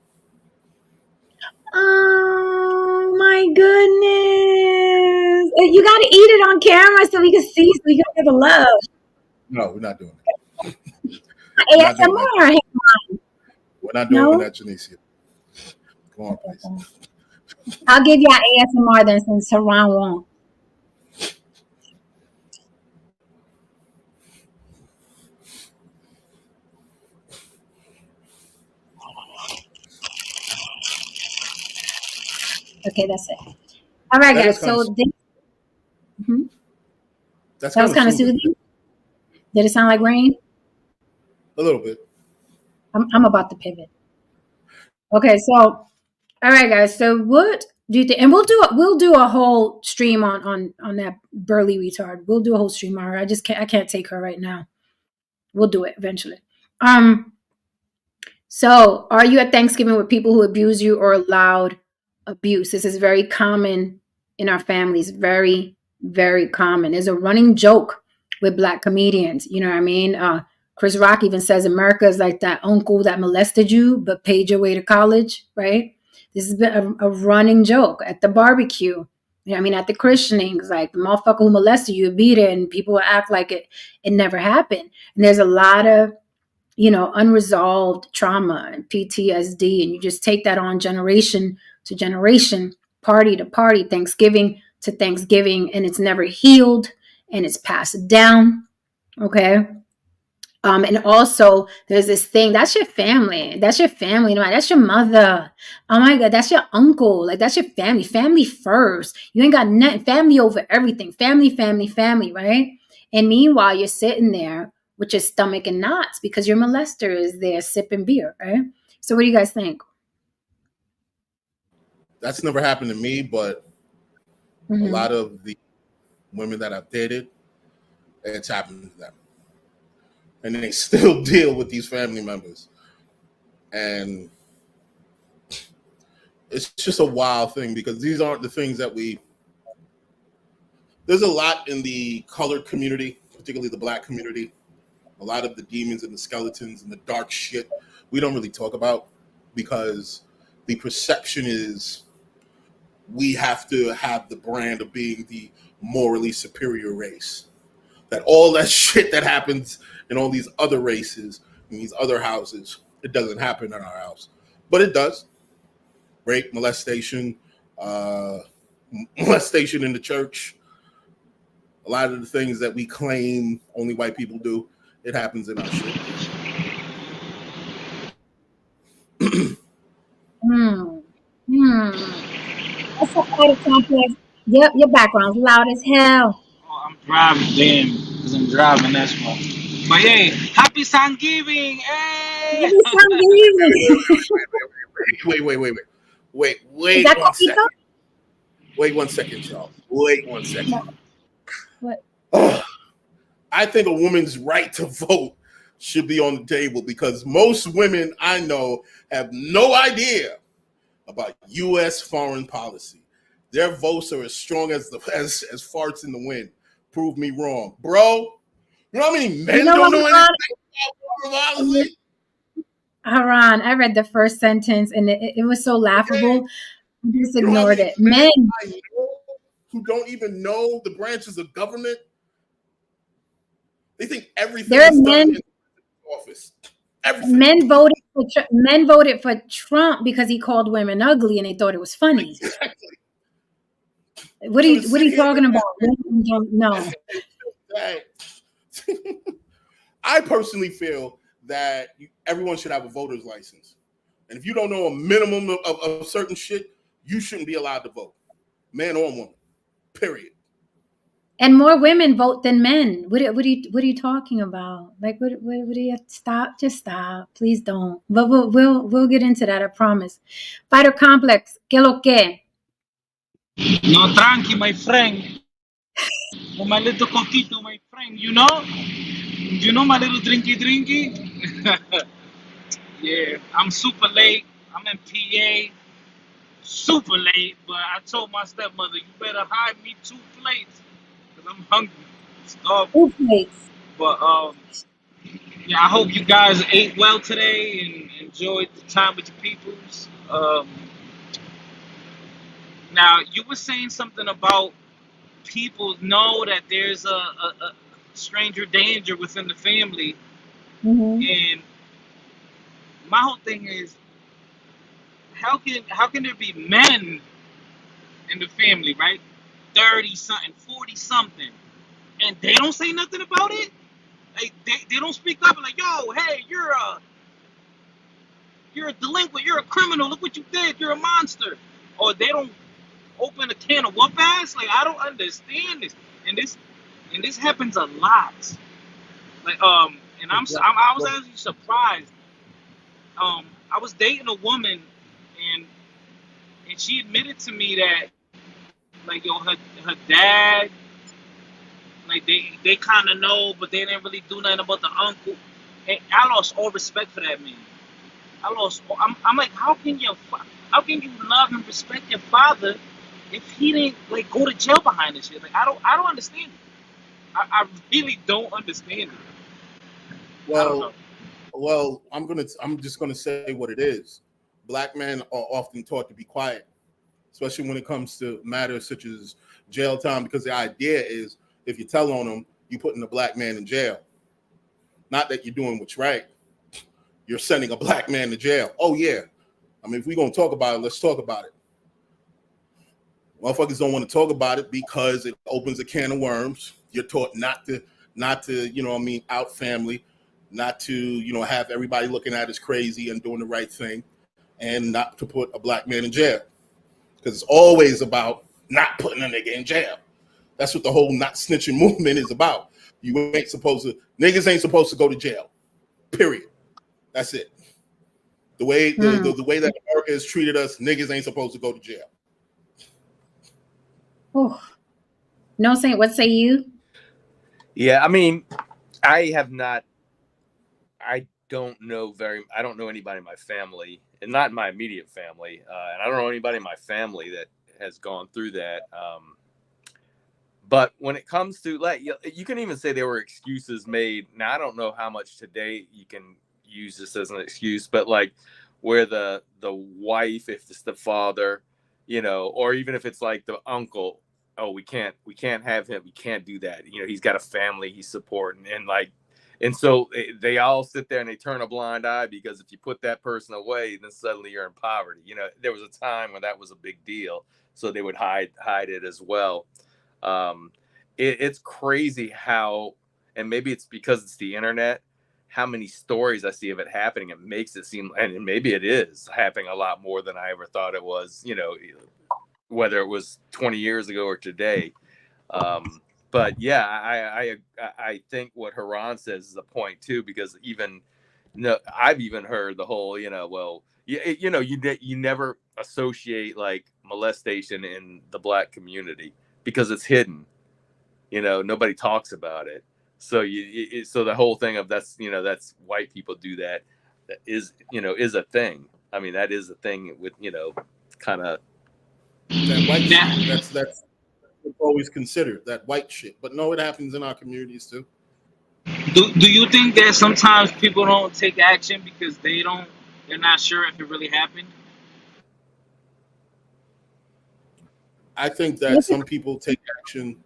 Oh my goodness. You got to eat it on camera so we can see, so we can get the love. No, we're not doing that. ASMR. We're not doing that, Janicia. Come on, please. I'll give you an ASMR then, since Saran won't. Okay, that's it. All right, guys. So that was kind of soothing. Did it sound like rain? A little bit. I'm about to pivot. Okay, so all right, guys. So what do you think? And we'll do a whole stream on that burly retard. We'll do a whole stream on her. I can't take her right now. We'll do it eventually. So are you at Thanksgiving with people who abuse you or allowed abuse? This is very common in our families. Very, very common. There's a running joke with Black comedians. You know what I mean? Chris Rock even says America is like that uncle that molested you but paid your way to college, right? This has been a running joke at the barbecue. You know what I mean? At the christenings, like the motherfucker who molested you beat it, and people will act like it never happened. And there's a lot of, unresolved trauma and PTSD, and you just take that on generation to generation, party to party, Thanksgiving to Thanksgiving, and it's never healed and it's passed down. Okay. And also there's this thing, that's your family. That's your family. That's your mother. Oh my God. That's your uncle. Like, that's your family first. You ain't got nothing, family over everything. Family, right? And meanwhile, you're sitting there with your stomach in knots because your molester is there sipping beer, right? So what do you guys think? That's never happened to me, but a lot of the women that I've dated, it's happened to them. And they still deal with these family members. And it's just a wild thing because these aren't the things that there's a lot in the colored community, particularly the Black community, a lot of the demons and the skeletons and the dark shit we don't really talk about because the perception is we have to have the brand of being the morally superior race. That all that shit that happens in all these other races, in these other houses, it doesn't happen in our house. But it does. Rape, molestation in the church. A lot of the things that we claim only white people do, it happens in our shit. That's a fighter complex. Yep, your background's loud as hell. Oh, I'm driving, damn, because I'm driving, that's why. But hey, happy Thanksgiving! Hey! Happy Thanksgiving! Wait Is that 1 second. Wait 1 second, y'all. Wait 1 second. What? I think a woman's right to vote should be on the table because most women I know have no idea about U.S. foreign policy. Their votes are as strong as farts in the wind. Prove me wrong, bro. You know how many men don't know anything about foreign policy? Haran, I read the first sentence and it was so laughable. I just ignored it. Men who don't even know the branches of government, they think everything there is are done men, in the office. Everything. Men voted for Trump because he called women ugly and they thought it was funny. Exactly. What are you talking about? No. I personally feel that everyone should have a voter's license. And if you don't know a minimum of certain shit, you shouldn't be allowed to vote. Man or woman. Period. And more women vote than men. What are you talking about? Like what do you stop? Just stop. Please don't. But we'll get into that, I promise. Fighter Complex, ¿qué lo que? No, tranqui, my friend. with my little coquito, my friend. My little drinky. Yeah, I'm super late. I'm in PA, super late. But I told my stepmother, you better hide me 2 plates, cause I'm hungry, starving. Who plays? But yeah, I hope you guys ate well today and enjoyed the time with your peoples. Now you were saying something about people know that there's a stranger danger within the family, Mm-hmm. and my whole thing is how can there be men in the family, right? 30 something, 40 something, and they don't say nothing about it. Like they don't speak up like, yo, hey, you're a delinquent, you're a criminal, look what you did, you're a monster. Or they don't open a can of whoop ass. Like I don't understand this. And this happens a lot. Like and I was Well, actually surprised. I was dating a woman, and she admitted to me that, like, yo, her dad, like they kind of know, but they didn't really do nothing about the uncle. And I lost all respect for that man. I'm like, how can you love and respect your father if he didn't, like, go to jail behind this shit? Like I don't understand it. I really don't understand it. I don't know. well, I'm just gonna say what it is. Black men are often taught to be quiet, especially when it comes to matters such as jail time, because the idea is if you tell on them, you're putting a black man in jail. Not that you're doing what's right. You're sending a black man to jail. Oh yeah. I mean, if we're gonna talk about it, let's talk about it. Motherfuckers don't want to talk about it because it opens a can of worms. You're taught not to, out family, not to, have everybody looking at us crazy and doing the right thing, and not to put a black man in jail. Because it's always about not putting a nigga in jail. That's what the whole not snitching movement is about. Niggas ain't supposed to go to jail. Period. That's it. The way the way that America has treated us, niggas ain't supposed to go to jail. Oh, no, saying what say you? Yeah, I mean, I have not. I don't know anybody in my family, and not in my immediate family, and I don't know anybody in my family that has gone through that. But when it comes to, like, you can even say there were excuses made. Now, I don't know how much today you can use this as an excuse, but like where the wife, if it's the father, or even if it's like the uncle, oh, we can't have him, we can't do that. He's got a family he's supporting, and so they all sit there and they turn a blind eye because if you put that person away, then suddenly you're in poverty. There was a time when that was a big deal, so they would hide it as well. It's crazy how, and maybe it's because it's the internet, how many stories I see of it happening. It makes it seem, and maybe it is happening a lot more than I ever thought it was, whether it was 20 years ago or today. But yeah, I think what Haran says is a point too, because I've even heard the whole, you never associate like molestation in the black community because it's hidden. Nobody talks about it. So so the whole thing of that's white people do that is a thing. I mean, that is a thing with kind of that white shit. That's always considered that white shit. But no, it happens in our communities too. Do you think that sometimes people don't take action because they're not sure if it really happened? I think that some people take action.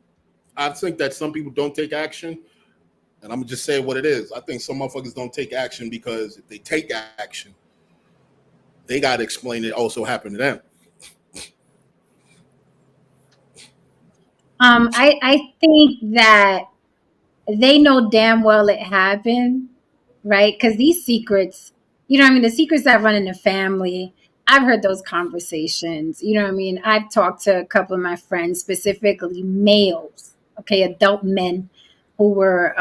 I think that some people don't take action, and I'm gonna just say what it is. I think some motherfuckers don't take action because if they take action, they gotta explain it also happened to them. I think that they know damn well it happened, right? Because these secrets, the secrets that run in the family, I've heard those conversations. I've talked to a couple of my friends, specifically males, okay, adult men who were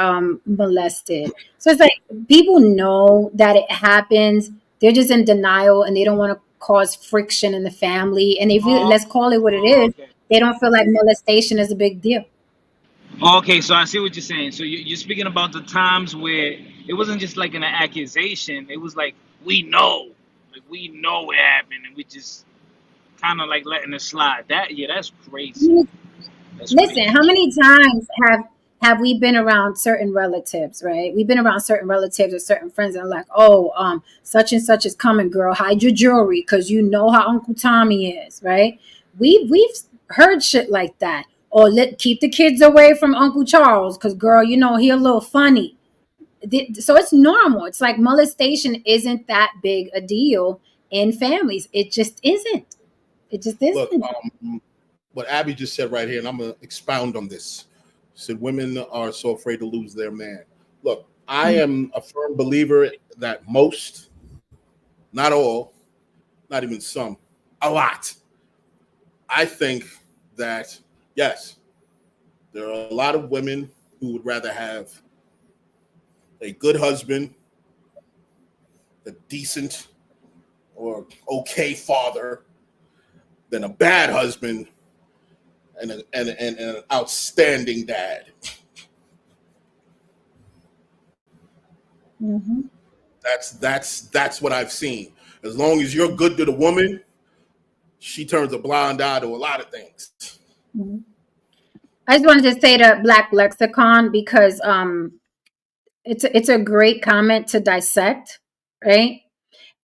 molested. So it's like people know that it happens. They're just in denial and they don't want to cause friction in the family. And if you, let's call it what it is, Okay. they don't feel like molestation is a big deal. Okay, so I see what you're saying. So you're speaking about the times where it wasn't just like an accusation. It was like we know it happened, and we just kind of like letting it slide. That's crazy. That's Listen, crazy. how many times have we been around certain relatives, right? We've been around certain relatives or certain friends, and like, oh, such and such is coming, girl. Hide your jewelry because you know how Uncle Tommy is, right? We've heard shit like that. Or keep the kids away from Uncle Charles because, girl, you know he a little funny. So it's normal. It's like molestation isn't that big a deal in families. It just isn't. It just Look, isn't. what Abby just said right here, and I'm gonna expound on this. She said women are so afraid to lose their man. Look, I am a firm believer that most, not all, not even some, a lot. I think that yes, there are a lot of women who would rather have a good husband, a decent or okay father, than a bad husband and an outstanding dad. Mm-hmm. That's what I've seen. As long as you're good to the woman, she turns a blind eye to a lot of things. Mm-hmm. I just wanted to say to Black Lexicon because it's a great comment to dissect, right?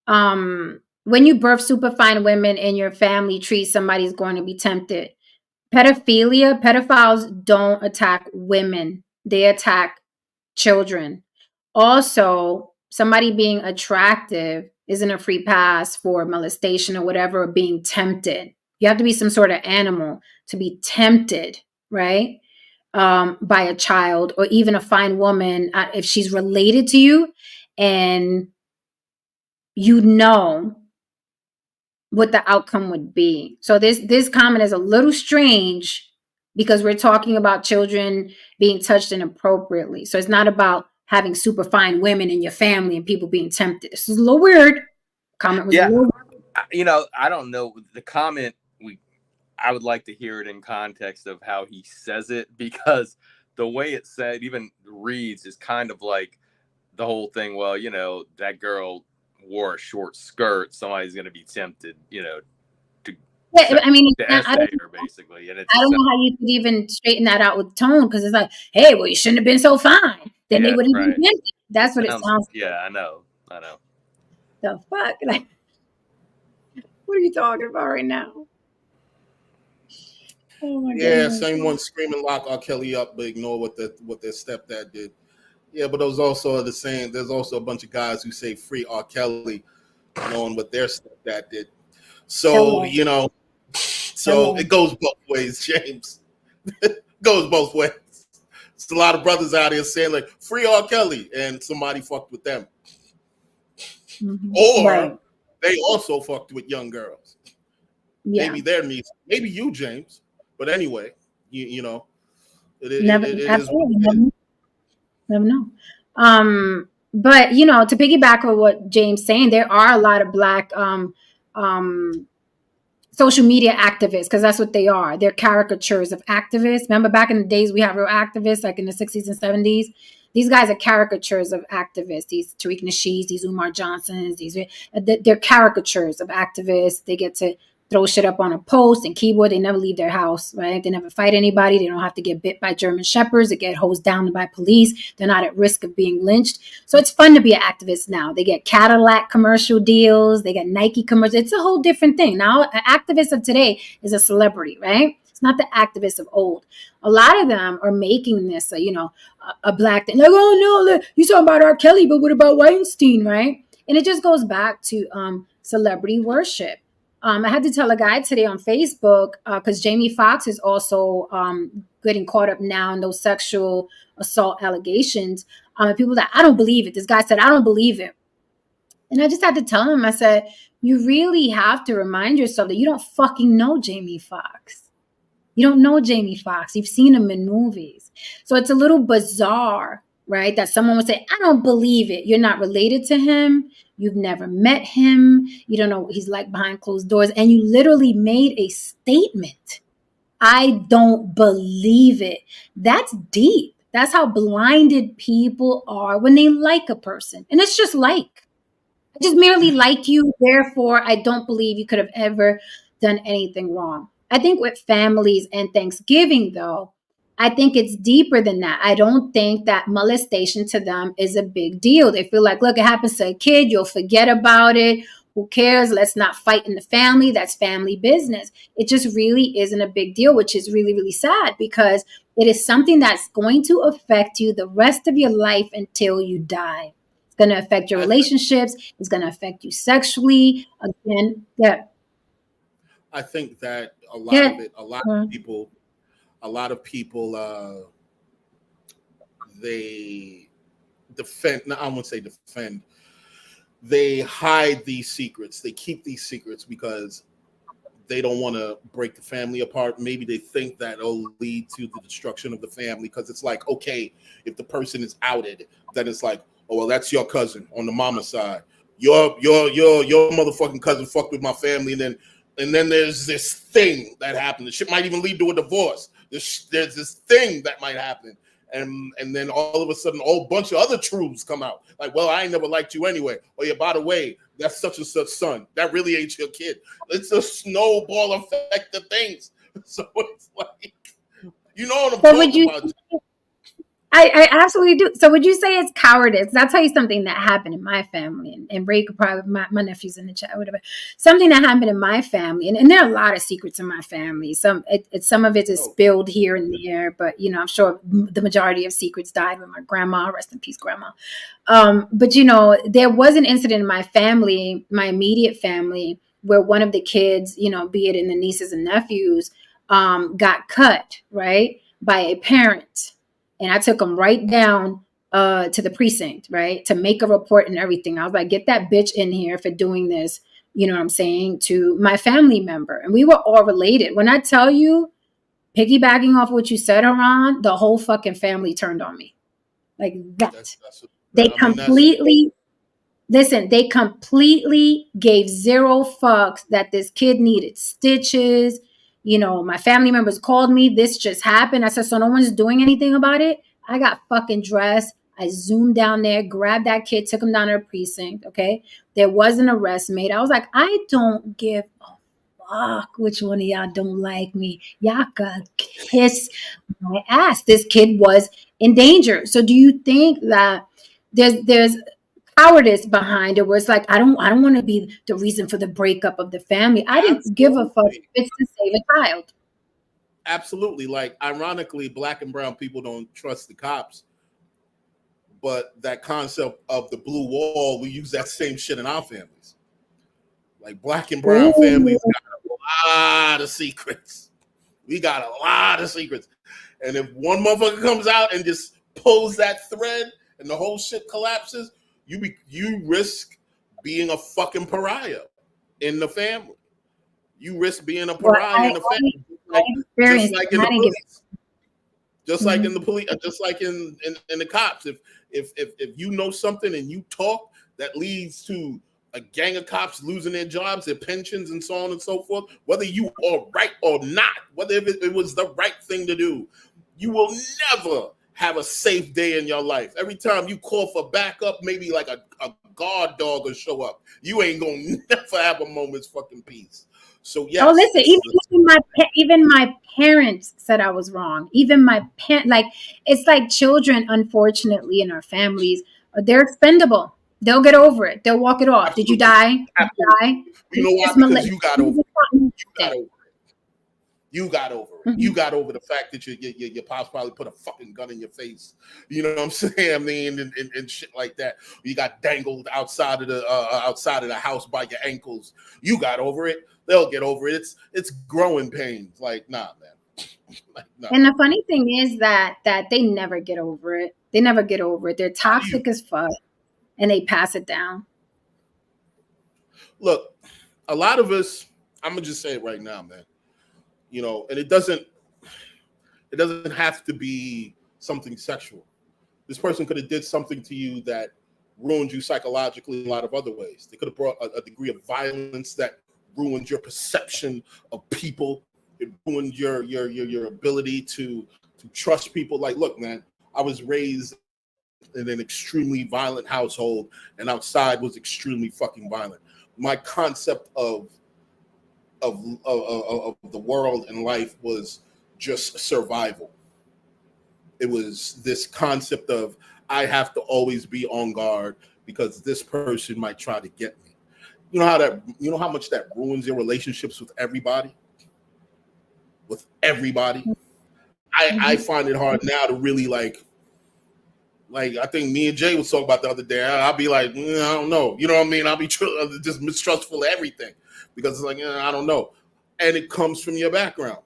When you birth superfine women in your family tree, somebody's going to be tempted. Pedophiles don't attack women; they attack children. Also, somebody being attractive isn't a free pass for molestation or whatever, or being tempted. You have to be some sort of animal to be tempted, right? By a child or even a fine woman, if she's related to you and you know what the outcome would be. So this comment is a little strange because we're talking about children being touched inappropriately. So it's not about having super fine women in your family and people being tempted. This is a little weird. Comment was a little weird. I don't know the comment. I would like to hear it in context of how he says it, because the way it said even reads is kind of like the whole thing. Well, that girl wore a short skirt. Somebody's going to be tempted, to Yeah, I mean, essay her basically. And I don't know how you could even straighten that out with tone, because it's like, hey, well, you shouldn't have been so fine. Then they wouldn't be tempted. That's what it sounds like. Yeah, I know. The fuck? Like, what are you talking about right now? Oh my God. Same one screaming lock R. Kelly up, but ignore what their stepdad did. Yeah, but those also are the same. There's also a bunch of guys who say free R. Kelly, knowing what their stepdad did. So it goes both ways, James. It goes both ways. It's a lot of brothers out here saying like free R. Kelly, and somebody fucked with them, or they also fucked with young girls. Yeah. Maybe their niece, maybe you, James. But anyway, you know, never know. But to piggyback on what James saying, there are a lot of Black social media activists, because that's what they are. They're caricatures of activists. Remember back in the days we had real activists, like in the 60s and 70s. These guys are caricatures of activists. These Tariq Nasheeds, these Umar Johnsons, they're caricatures of activists. They get to throw shit up on a post and keyboard. They never leave their house, right? They never fight anybody. They don't have to get bit by German shepherds or get hosed down by police. They're not at risk of being lynched. So it's fun to be an activist now. They get Cadillac commercial deals. They get Nike commercials. It's a whole different thing. Now, an activist of today is a celebrity, right? It's not the activists of old. A lot of them are making this, a Black thing. Like, oh no, you talking about R. Kelly, but what about Weinstein, right? And it just goes back to celebrity worship. I had to tell a guy today on Facebook, because Jamie Foxx is also getting caught up now in those sexual assault allegations. And people that I don't believe it. This guy said, I don't believe it. And I just had to tell him, I said, you really have to remind yourself that you don't fucking know Jamie Foxx. You don't know Jamie Foxx. You've seen him in movies. So it's a little bizarre, right? That someone would say, I don't believe it. You're not related to him. You've never met him. You don't know what he's like behind closed doors. And you literally made a statement I don't believe it. That's deep. That's how blinded people are when they like a person. And it's just like, I just merely like you. Therefore, I don't believe you could have ever done anything wrong. I think with families and Thanksgiving, though, I think it's deeper than that. I don't think that molestation to them is a big deal. They feel like, look, it happens to a kid. You'll forget about it. Who cares? Let's not fight in the family. That's family business. It just really isn't a big deal, which is really, really sad because it is something that's going to affect you the rest of your life until you die. It's going to affect your relationships. It's going to affect you sexually. Again, yeah. I think that a lot of people, they defend. No, I won't say defend. They hide these secrets. They keep these secrets because they don't want to break the family apart. Maybe they think that it'll lead to the destruction of the family because it's like, okay, if the person is outed, then it's like, oh well, that's your cousin on the mama side. Your motherfucking cousin fucked with my family, and then there's this thing that happened. The shit might even lead to a divorce. There's this thing that might happen. And then all of a sudden, a whole bunch of other truths come out. Like, well, I ain't never liked you anyway. Oh yeah, by the way, that's such and such son. That really ain't your kid. It's a snowball effect of things. So it's like, you know what I'm talking about. I absolutely do. So would you say it's cowardice? I'll tell you something that happened in my family, and Ray could probably, my nephew's in the chat, whatever. Something that happened in my family, and there are a lot of secrets in my family. Some of it is spilled here and there, but you know, I'm sure the majority of secrets died with my grandma. Rest in peace, grandma. But you know, there was an incident in my family, my immediate family, where one of the kids, you know, be it in the nieces and nephews, got cut, right, by a parent. And I took them right down to the precinct, right, to make a report and everything. I was like, get that bitch in here for doing this, you know what I'm saying, to my family member. And we were all related. When I tell you, piggybacking off what you said, Haran, the whole fucking family turned on me. Like that. They completely gave zero fucks that this kid needed stitches. You know, my family members called me. This just happened. I said, so no one's doing anything about it? I got fucking dressed. I zoomed down there, grabbed that kid, took him down to the precinct. Okay. There was an arrest made. I was like, I don't give a fuck which one of y'all don't like me. Y'all could kiss my ass. This kid was in danger. So do you think that there's cowardice behind it, where it's like, I don't want to be the reason for the breakup of the family. I didn't give a fuck if it's to save a child. Absolutely. Like, ironically, black and brown people don't trust the cops, but that concept of the blue wall, we use that same shit in our families. Like, black and brown families got a lot of secrets. We got a lot of secrets. And if one motherfucker comes out and just pulls that thread and the whole shit collapses, you risk being a fucking pariah in the family. You risk being a pariah in the family. Just like in the police. Just like in the police, just like in the cops. If you know something and you talk that leads to a gang of cops losing their jobs, their pensions, and so on and so forth, whether you are right or not, whether it was the right thing to do, you will never have a safe day in your life. Every time you call for backup, maybe like a guard dog will show up. You ain't gonna never have a moment's fucking peace. So yes. Oh, listen, even my parents said I was wrong. Even my like, it's like children, unfortunately, in our families, they're expendable. They'll get over it. They'll walk it off. Absolutely. Did you die? Did you die? You know why? Because you got over it. You got over it. Mm-hmm. You got over the fact that your pops probably put a fucking gun in your face. You know what I'm saying? I mean, and shit like that. You got dangled outside of the house by your ankles. You got over it. They'll get over it. It's growing pains. Like, nah, man. Like, nah. And the funny thing is that they never get over it. They never get over it. They're toxic as fuck, and they pass it down. Look, a lot of us, I'm gonna just say it right now, man. You know, and it doesn't have to be something sexual. This person could have did something to you that ruined you psychologically in a lot of other ways. They could have brought a degree of violence that ruined your perception of people. ruins your ability to trust people. Like, look, man, I was raised in an extremely violent household, and outside was extremely fucking violent. My concept of the world and life was just survival. It was this concept of I have to always be on guard because this person might try to get me. You know how much that ruins your relationships with everybody? With everybody. I find it hard now to really like I think me and Jay was talking about the other day. I'll be like, I don't know. You know what I mean? I'll be just mistrustful of everything because it's like, I don't know. And it comes from your background.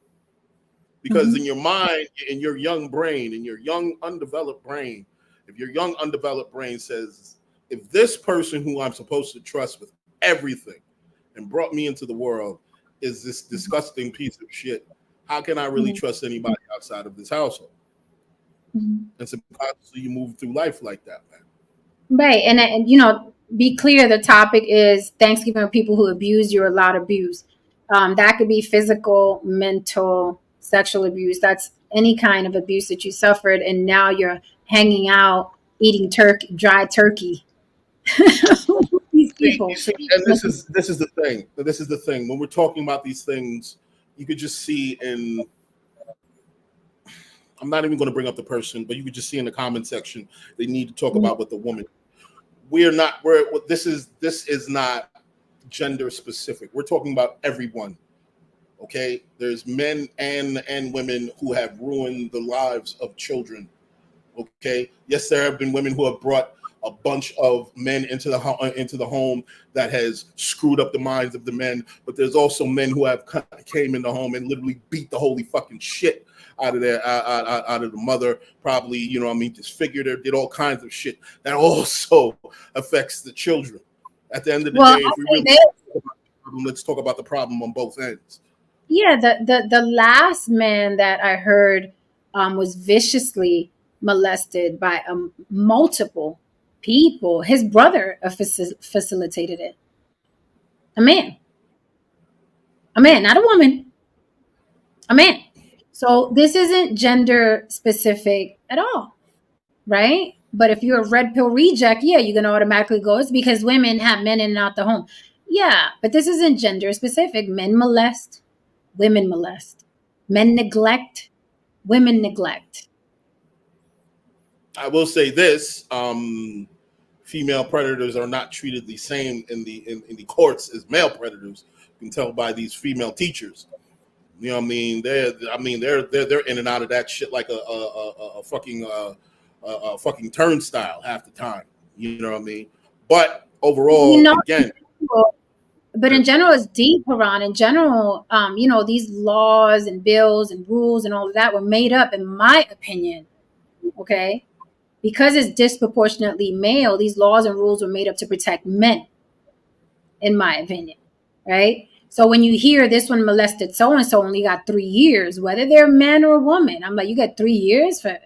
Because in your mind, in your young brain, in your young undeveloped brain, if your young undeveloped brain says, if this person who I'm supposed to trust with everything and brought me into the world is this disgusting piece of shit, how can I really trust anybody outside of this household? And so you move through life like that, man. Right. And you know, be clear, the topic is Thanksgiving of people who abuse you or allowed abuse. That could be physical, mental, sexual abuse. That's any kind of abuse that you suffered, and now you're hanging out eating dry turkey. These people. And this is the thing. This is the thing. When we're talking about these things, you could just see in. I'm not even going to bring up the person, but you could just see in the comment section they need to talk about with the woman. This is not gender specific. We're talking about everyone. Okay, there's men and women who have ruined the lives of children. Okay, yes, there have been women who have brought a bunch of men into the home that has screwed up the minds of the men. But there's also men who have came in the home and literally beat the holy fucking shit out of the mother. Probably, you know what I mean, disfigured her, did all kinds of shit that also affects the children. At the end of the day, if we really let's talk about the problem on both ends. Yeah, the last man that I heard was viciously molested by multiple people. His brother facilitated it. A man, not a woman. A man. So this isn't gender specific at all, right? But if you're a red pill reject, yeah, you're gonna automatically go, it's because women have men in and out the home. Yeah, but this isn't gender specific. Men molest. Women molest. Men neglect. Women neglect. I will say this: female predators are not treated the same in the courts as male predators. You can tell by these female teachers. You know what I mean? They're in and out of that shit like a fucking turnstile half the time. You know what I mean? But overall, again. But in general, it's deep, Haran. In general, these laws and bills and rules and all of that were made up, in my opinion, okay? Because it's disproportionately male, these laws and rules were made up to protect men, in my opinion, right? So when you hear this one molested so-and-so only got 3 years, whether they're man or woman, I'm like, you got 3 years for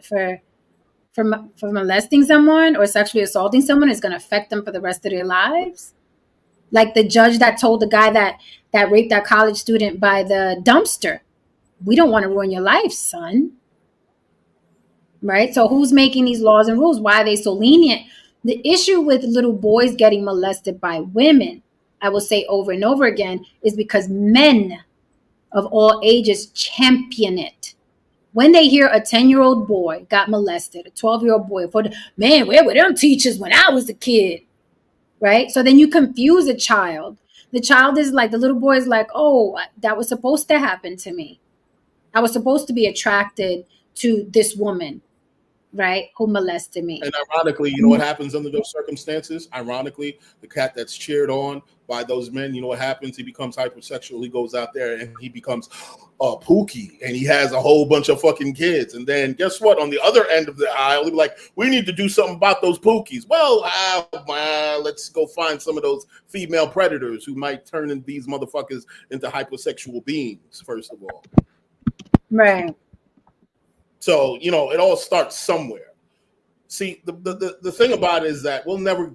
molesting someone or sexually assaulting someone is going to affect them for the rest of their lives? Like the judge that told the guy that raped that college student by the dumpster, we don't want to ruin your life, son. Right? So who's making these laws and rules? Why are they so lenient? The issue with little boys getting molested by women, I will say over and over again, is because men of all ages champion it. When they hear a 10-year-old boy got molested, a 12-year-old boy, man, where were them teachers when I was a kid? Right? So then you confuse a child. The child is like, the little boy is like, oh, that was supposed to happen to me. I was supposed to be attracted to this woman, right, who molested me. And ironically, you know what happens under those circumstances? Ironically, the cat that's cheered on by those men, you know what happens? He becomes hypersexual. He goes out there and he becomes Pookie, and he has a whole bunch of fucking kids. And then guess what? On the other end of the aisle, they're like, we need to do something about those Pookies. Well, let's go find some of those female predators who might turn these motherfuckers into hypersexual beings, first of all. Right. So, it all starts somewhere. See, the thing about it is that we're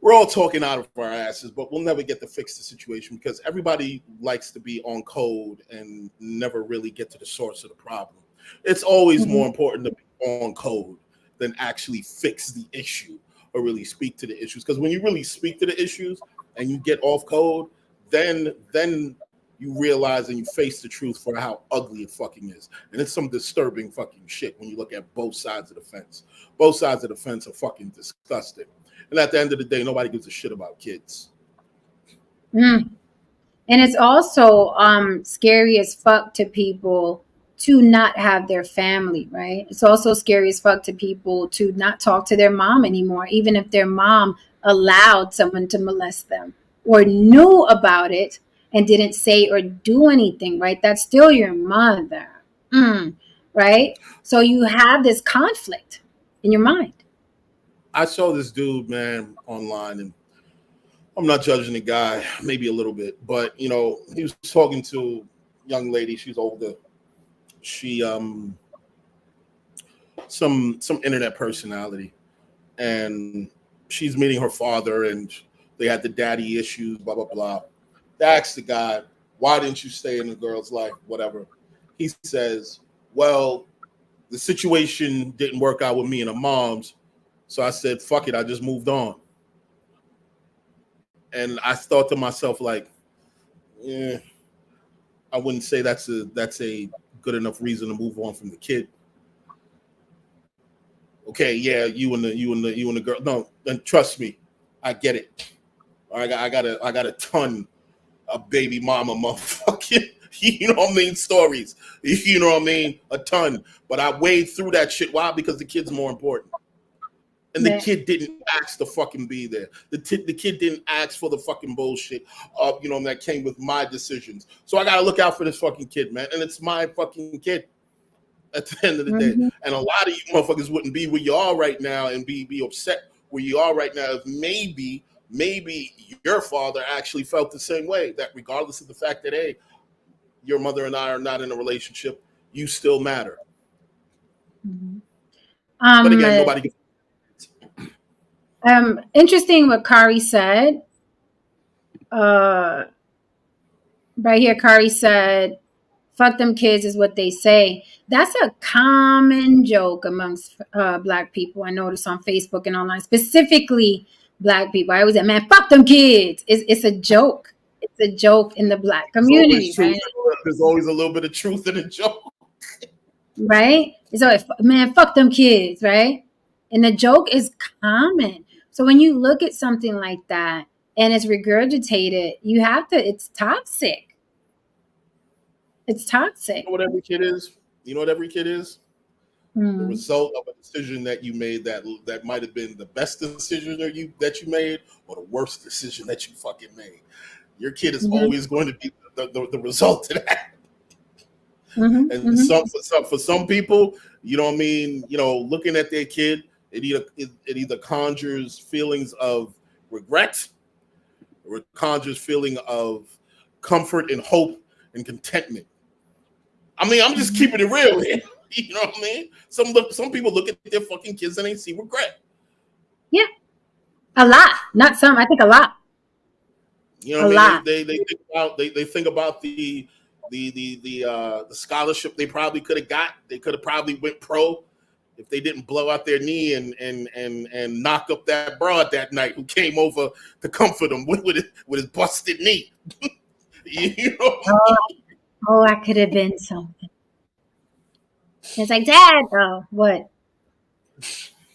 we're all talking out of our asses, but we'll never get to fix the situation because everybody likes to be on code and never really get to the source of the problem. It's always more important to be on code than actually fix the issue or really speak to the issues. Because when you really speak to the issues and you get off code, then you realize and you face the truth for how ugly it fucking is. And it's some disturbing fucking shit when you look at both sides of the fence. Both sides of the fence are fucking disgusting. And at the end of the day, nobody gives a shit about kids. And it's also scary as fuck to people to not have their family, right? It's also scary as fuck to people to not talk to their mom anymore, even if their mom allowed someone to molest them or knew about it and didn't say or do anything, right? That's still your mother, right? So you have this conflict in your mind. I saw this dude, man, online, and I'm not judging the guy, maybe a little bit, but he was talking to a young lady. She's older. She some internet personality, and she's meeting her father, and they had the daddy issues, blah blah blah. They asked the guy, "Why didn't you stay in the girl's life?" Whatever. He says, "Well, the situation didn't work out with me and her mom's, so I said, fuck it, I just moved on." And I thought to myself, like, I wouldn't say that's a good enough reason to move on from the kid. Okay, yeah, you and the girl. No, and trust me, I get it. I got a ton of baby mama motherfucking, stories. You know what I mean? A ton. But I wade through that shit. Why? Because the kid's more important. And the kid didn't ask to fucking be there. The kid didn't ask for the fucking bullshit, that came with my decisions. So I gotta look out for this fucking kid, man. And it's my fucking kid at the end of the day. And a lot of you motherfuckers wouldn't be where you are right now and be upset where you are right now if maybe your father actually felt the same way. That regardless of the fact that, hey, your mother and I are not in a relationship, you still matter. But again, nobody gets. Interesting what Kari said. Right here, Kari said, "Fuck them kids" is what they say. That's a common joke amongst Black people. I notice on Facebook and online, specifically Black people. I always say, "Man, fuck them kids." It's a joke. It's a joke in the Black community. Right? There's always a little bit of truth in a joke. Right? So, man, fuck them kids, right? And the joke is common. So when you look at something like that and it's regurgitated, it's toxic. It's toxic. You know what every kid is? The result of a decision that you made that might have been the best decision that you made or the worst decision that you fucking made. Your kid is always going to be the result of that. And for some people, looking at their kid, it either conjures feelings of regret or it conjures feeling of comfort and hope and contentment. I mean, I'm just keeping it real here. You know what I mean? Some people look at their fucking kids and they see regret. Yeah, a lot. Not some. I think a lot. You know what I mean? They think about the scholarship they probably could have got. They could have probably went pro if they didn't blow out their knee and knock up that broad that night who came over to comfort them with his busted knee. I could have been something. It's like, Dad, what?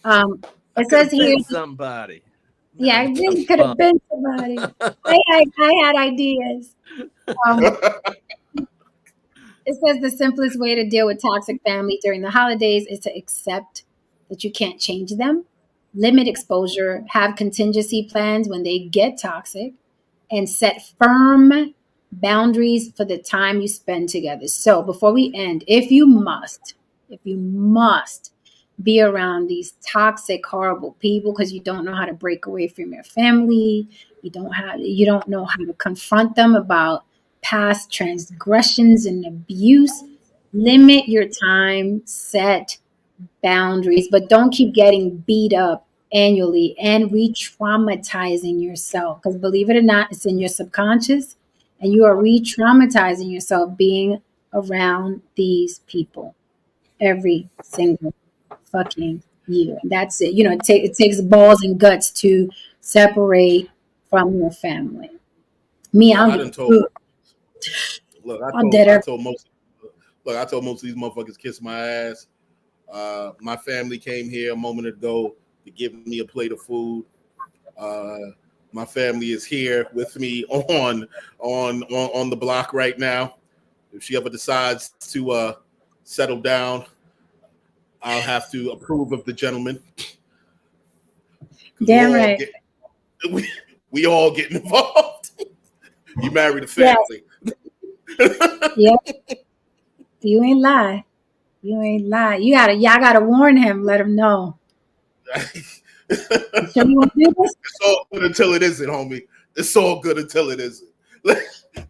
It says here somebody. Yeah, I really could have been somebody. I had ideas. It says the simplest way to deal with toxic family during the holidays is to accept that you can't change them, limit exposure, have contingency plans when they get toxic, and set firm boundaries for the time you spend together. So before we end, if you must be around these toxic, horrible people because you don't know how to break away from your family, you don't know how to confront them about past transgressions and abuse, limit your time, set boundaries, but don't keep getting beat up annually and re-traumatizing yourself. Because believe it or not, it's in your subconscious, and you are re-traumatizing yourself being around these people every single fucking year. That's it. It takes balls and guts to separate from your family. Me, Look, I'm I done told. Look, I'm dead. I told most. Look, I told most of these motherfuckers kiss my ass. My family came here a moment ago to give me a plate of food. My family is here with me on the block right now. If she ever decides to settle down, I'll have to approve of the gentleman. Damn right. We all get involved. You marry the family. Yeah. You ain't lie. Y'all gotta warn him, let him know. So you want to do this? It's all good until it isn't, homie. It's all good until it isn't.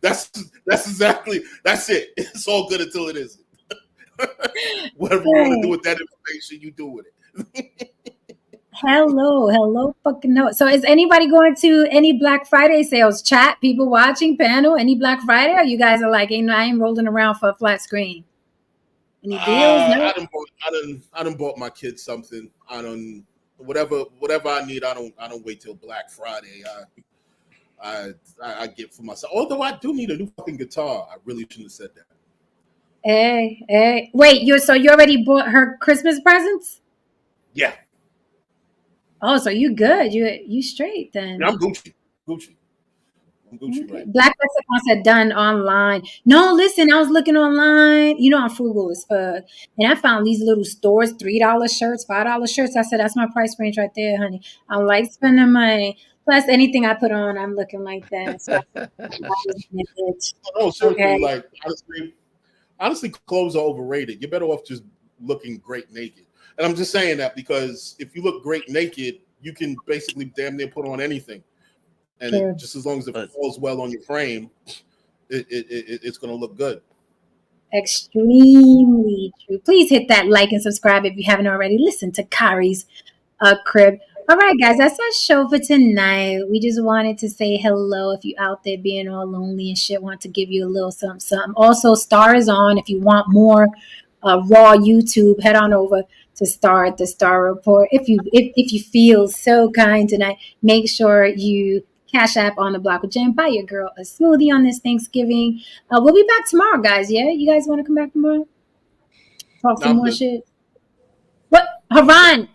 That's it. It's all good until it isn't. Whatever you want to do with that information, you do with it. Hello, fucking no. So is anybody going to any Black Friday sales? Chat, people watching, panel, any Black Friday? Or you guys are like, I ain't rolling around for a flat screen. Any deals? No. I done bought my kids something. Whatever I need. I don't wait till Black Friday. I get for myself. Although I do need a new fucking guitar. I really shouldn't have said that. Hey. Wait, you already bought her Christmas presents? Yeah. Oh, so you good. You straight then. Yeah, I'm Gucci. I'm Gucci, Okay. right? Black Lexicon said done online. No, listen, I was looking online. I'm frugal as fuck. And I found these little stores, $3 shirts, $5 shirts. I said, that's my price range right there, honey. I like spending money. Plus, anything I put on, I'm looking like that. So No, seriously, okay. like honestly, clothes are overrated. You're better off just looking great naked. And I'm just saying that because if you look great naked, you can basically damn near put on anything. And just as long as it falls well on your frame, it's going to look good. Extremely true. Please hit that like and subscribe if you haven't already. Listen to Kari's crib. All right, guys, that's our show for tonight. We just wanted to say hello if you out there being all lonely and shit, want to give you a little something. Also, Star is on. If you want more raw YouTube, head on over to Star at the Star Report. If you feel so kind tonight, make sure you Cash App on the Block with Jen. Buy your girl a smoothie on this Thanksgiving. We'll be back tomorrow, guys. Yeah, you guys want to come back tomorrow? Talk some more shit. What, Haran?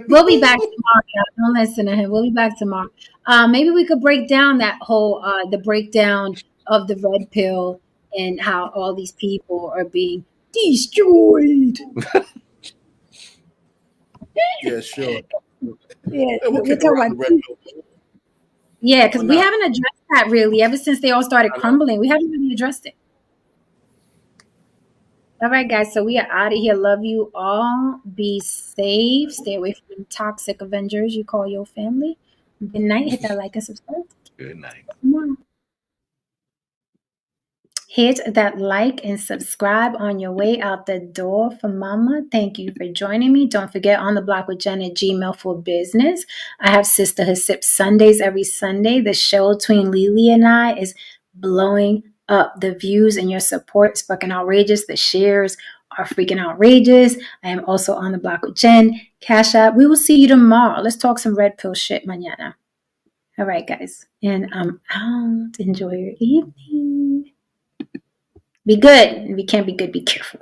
We'll be back tomorrow. Don't listen to him. We'll be back tomorrow. Maybe we could break down that whole the breakdown of the red pill and how all these people are being destroyed. Yeah, sure. Yeah, we'll kick around the red pill. Yeah, because we haven't addressed that really ever since they all started crumbling. We haven't really addressed it. All right, guys. So we are out of here. Love you all. Be safe. Stay away from toxic Avengers you call your family. Good night. Hit that like and subscribe. Good night. Come on. Hit that like and subscribe on your way out the door for mama. Thank you for joining me. Don't forget On the Block with Jen at Gmail for business. I have Sisterhood Sip Sundays every Sunday. The show between Lily and I is blowing up. The views and your support is fucking outrageous. The shares are freaking outrageous. I am also On the Block with Jen. Cash App. We will see you tomorrow. Let's talk some red pill shit mañana. All right, guys. And I'm out. Enjoy your evening. Be good. If you can't be good, be careful.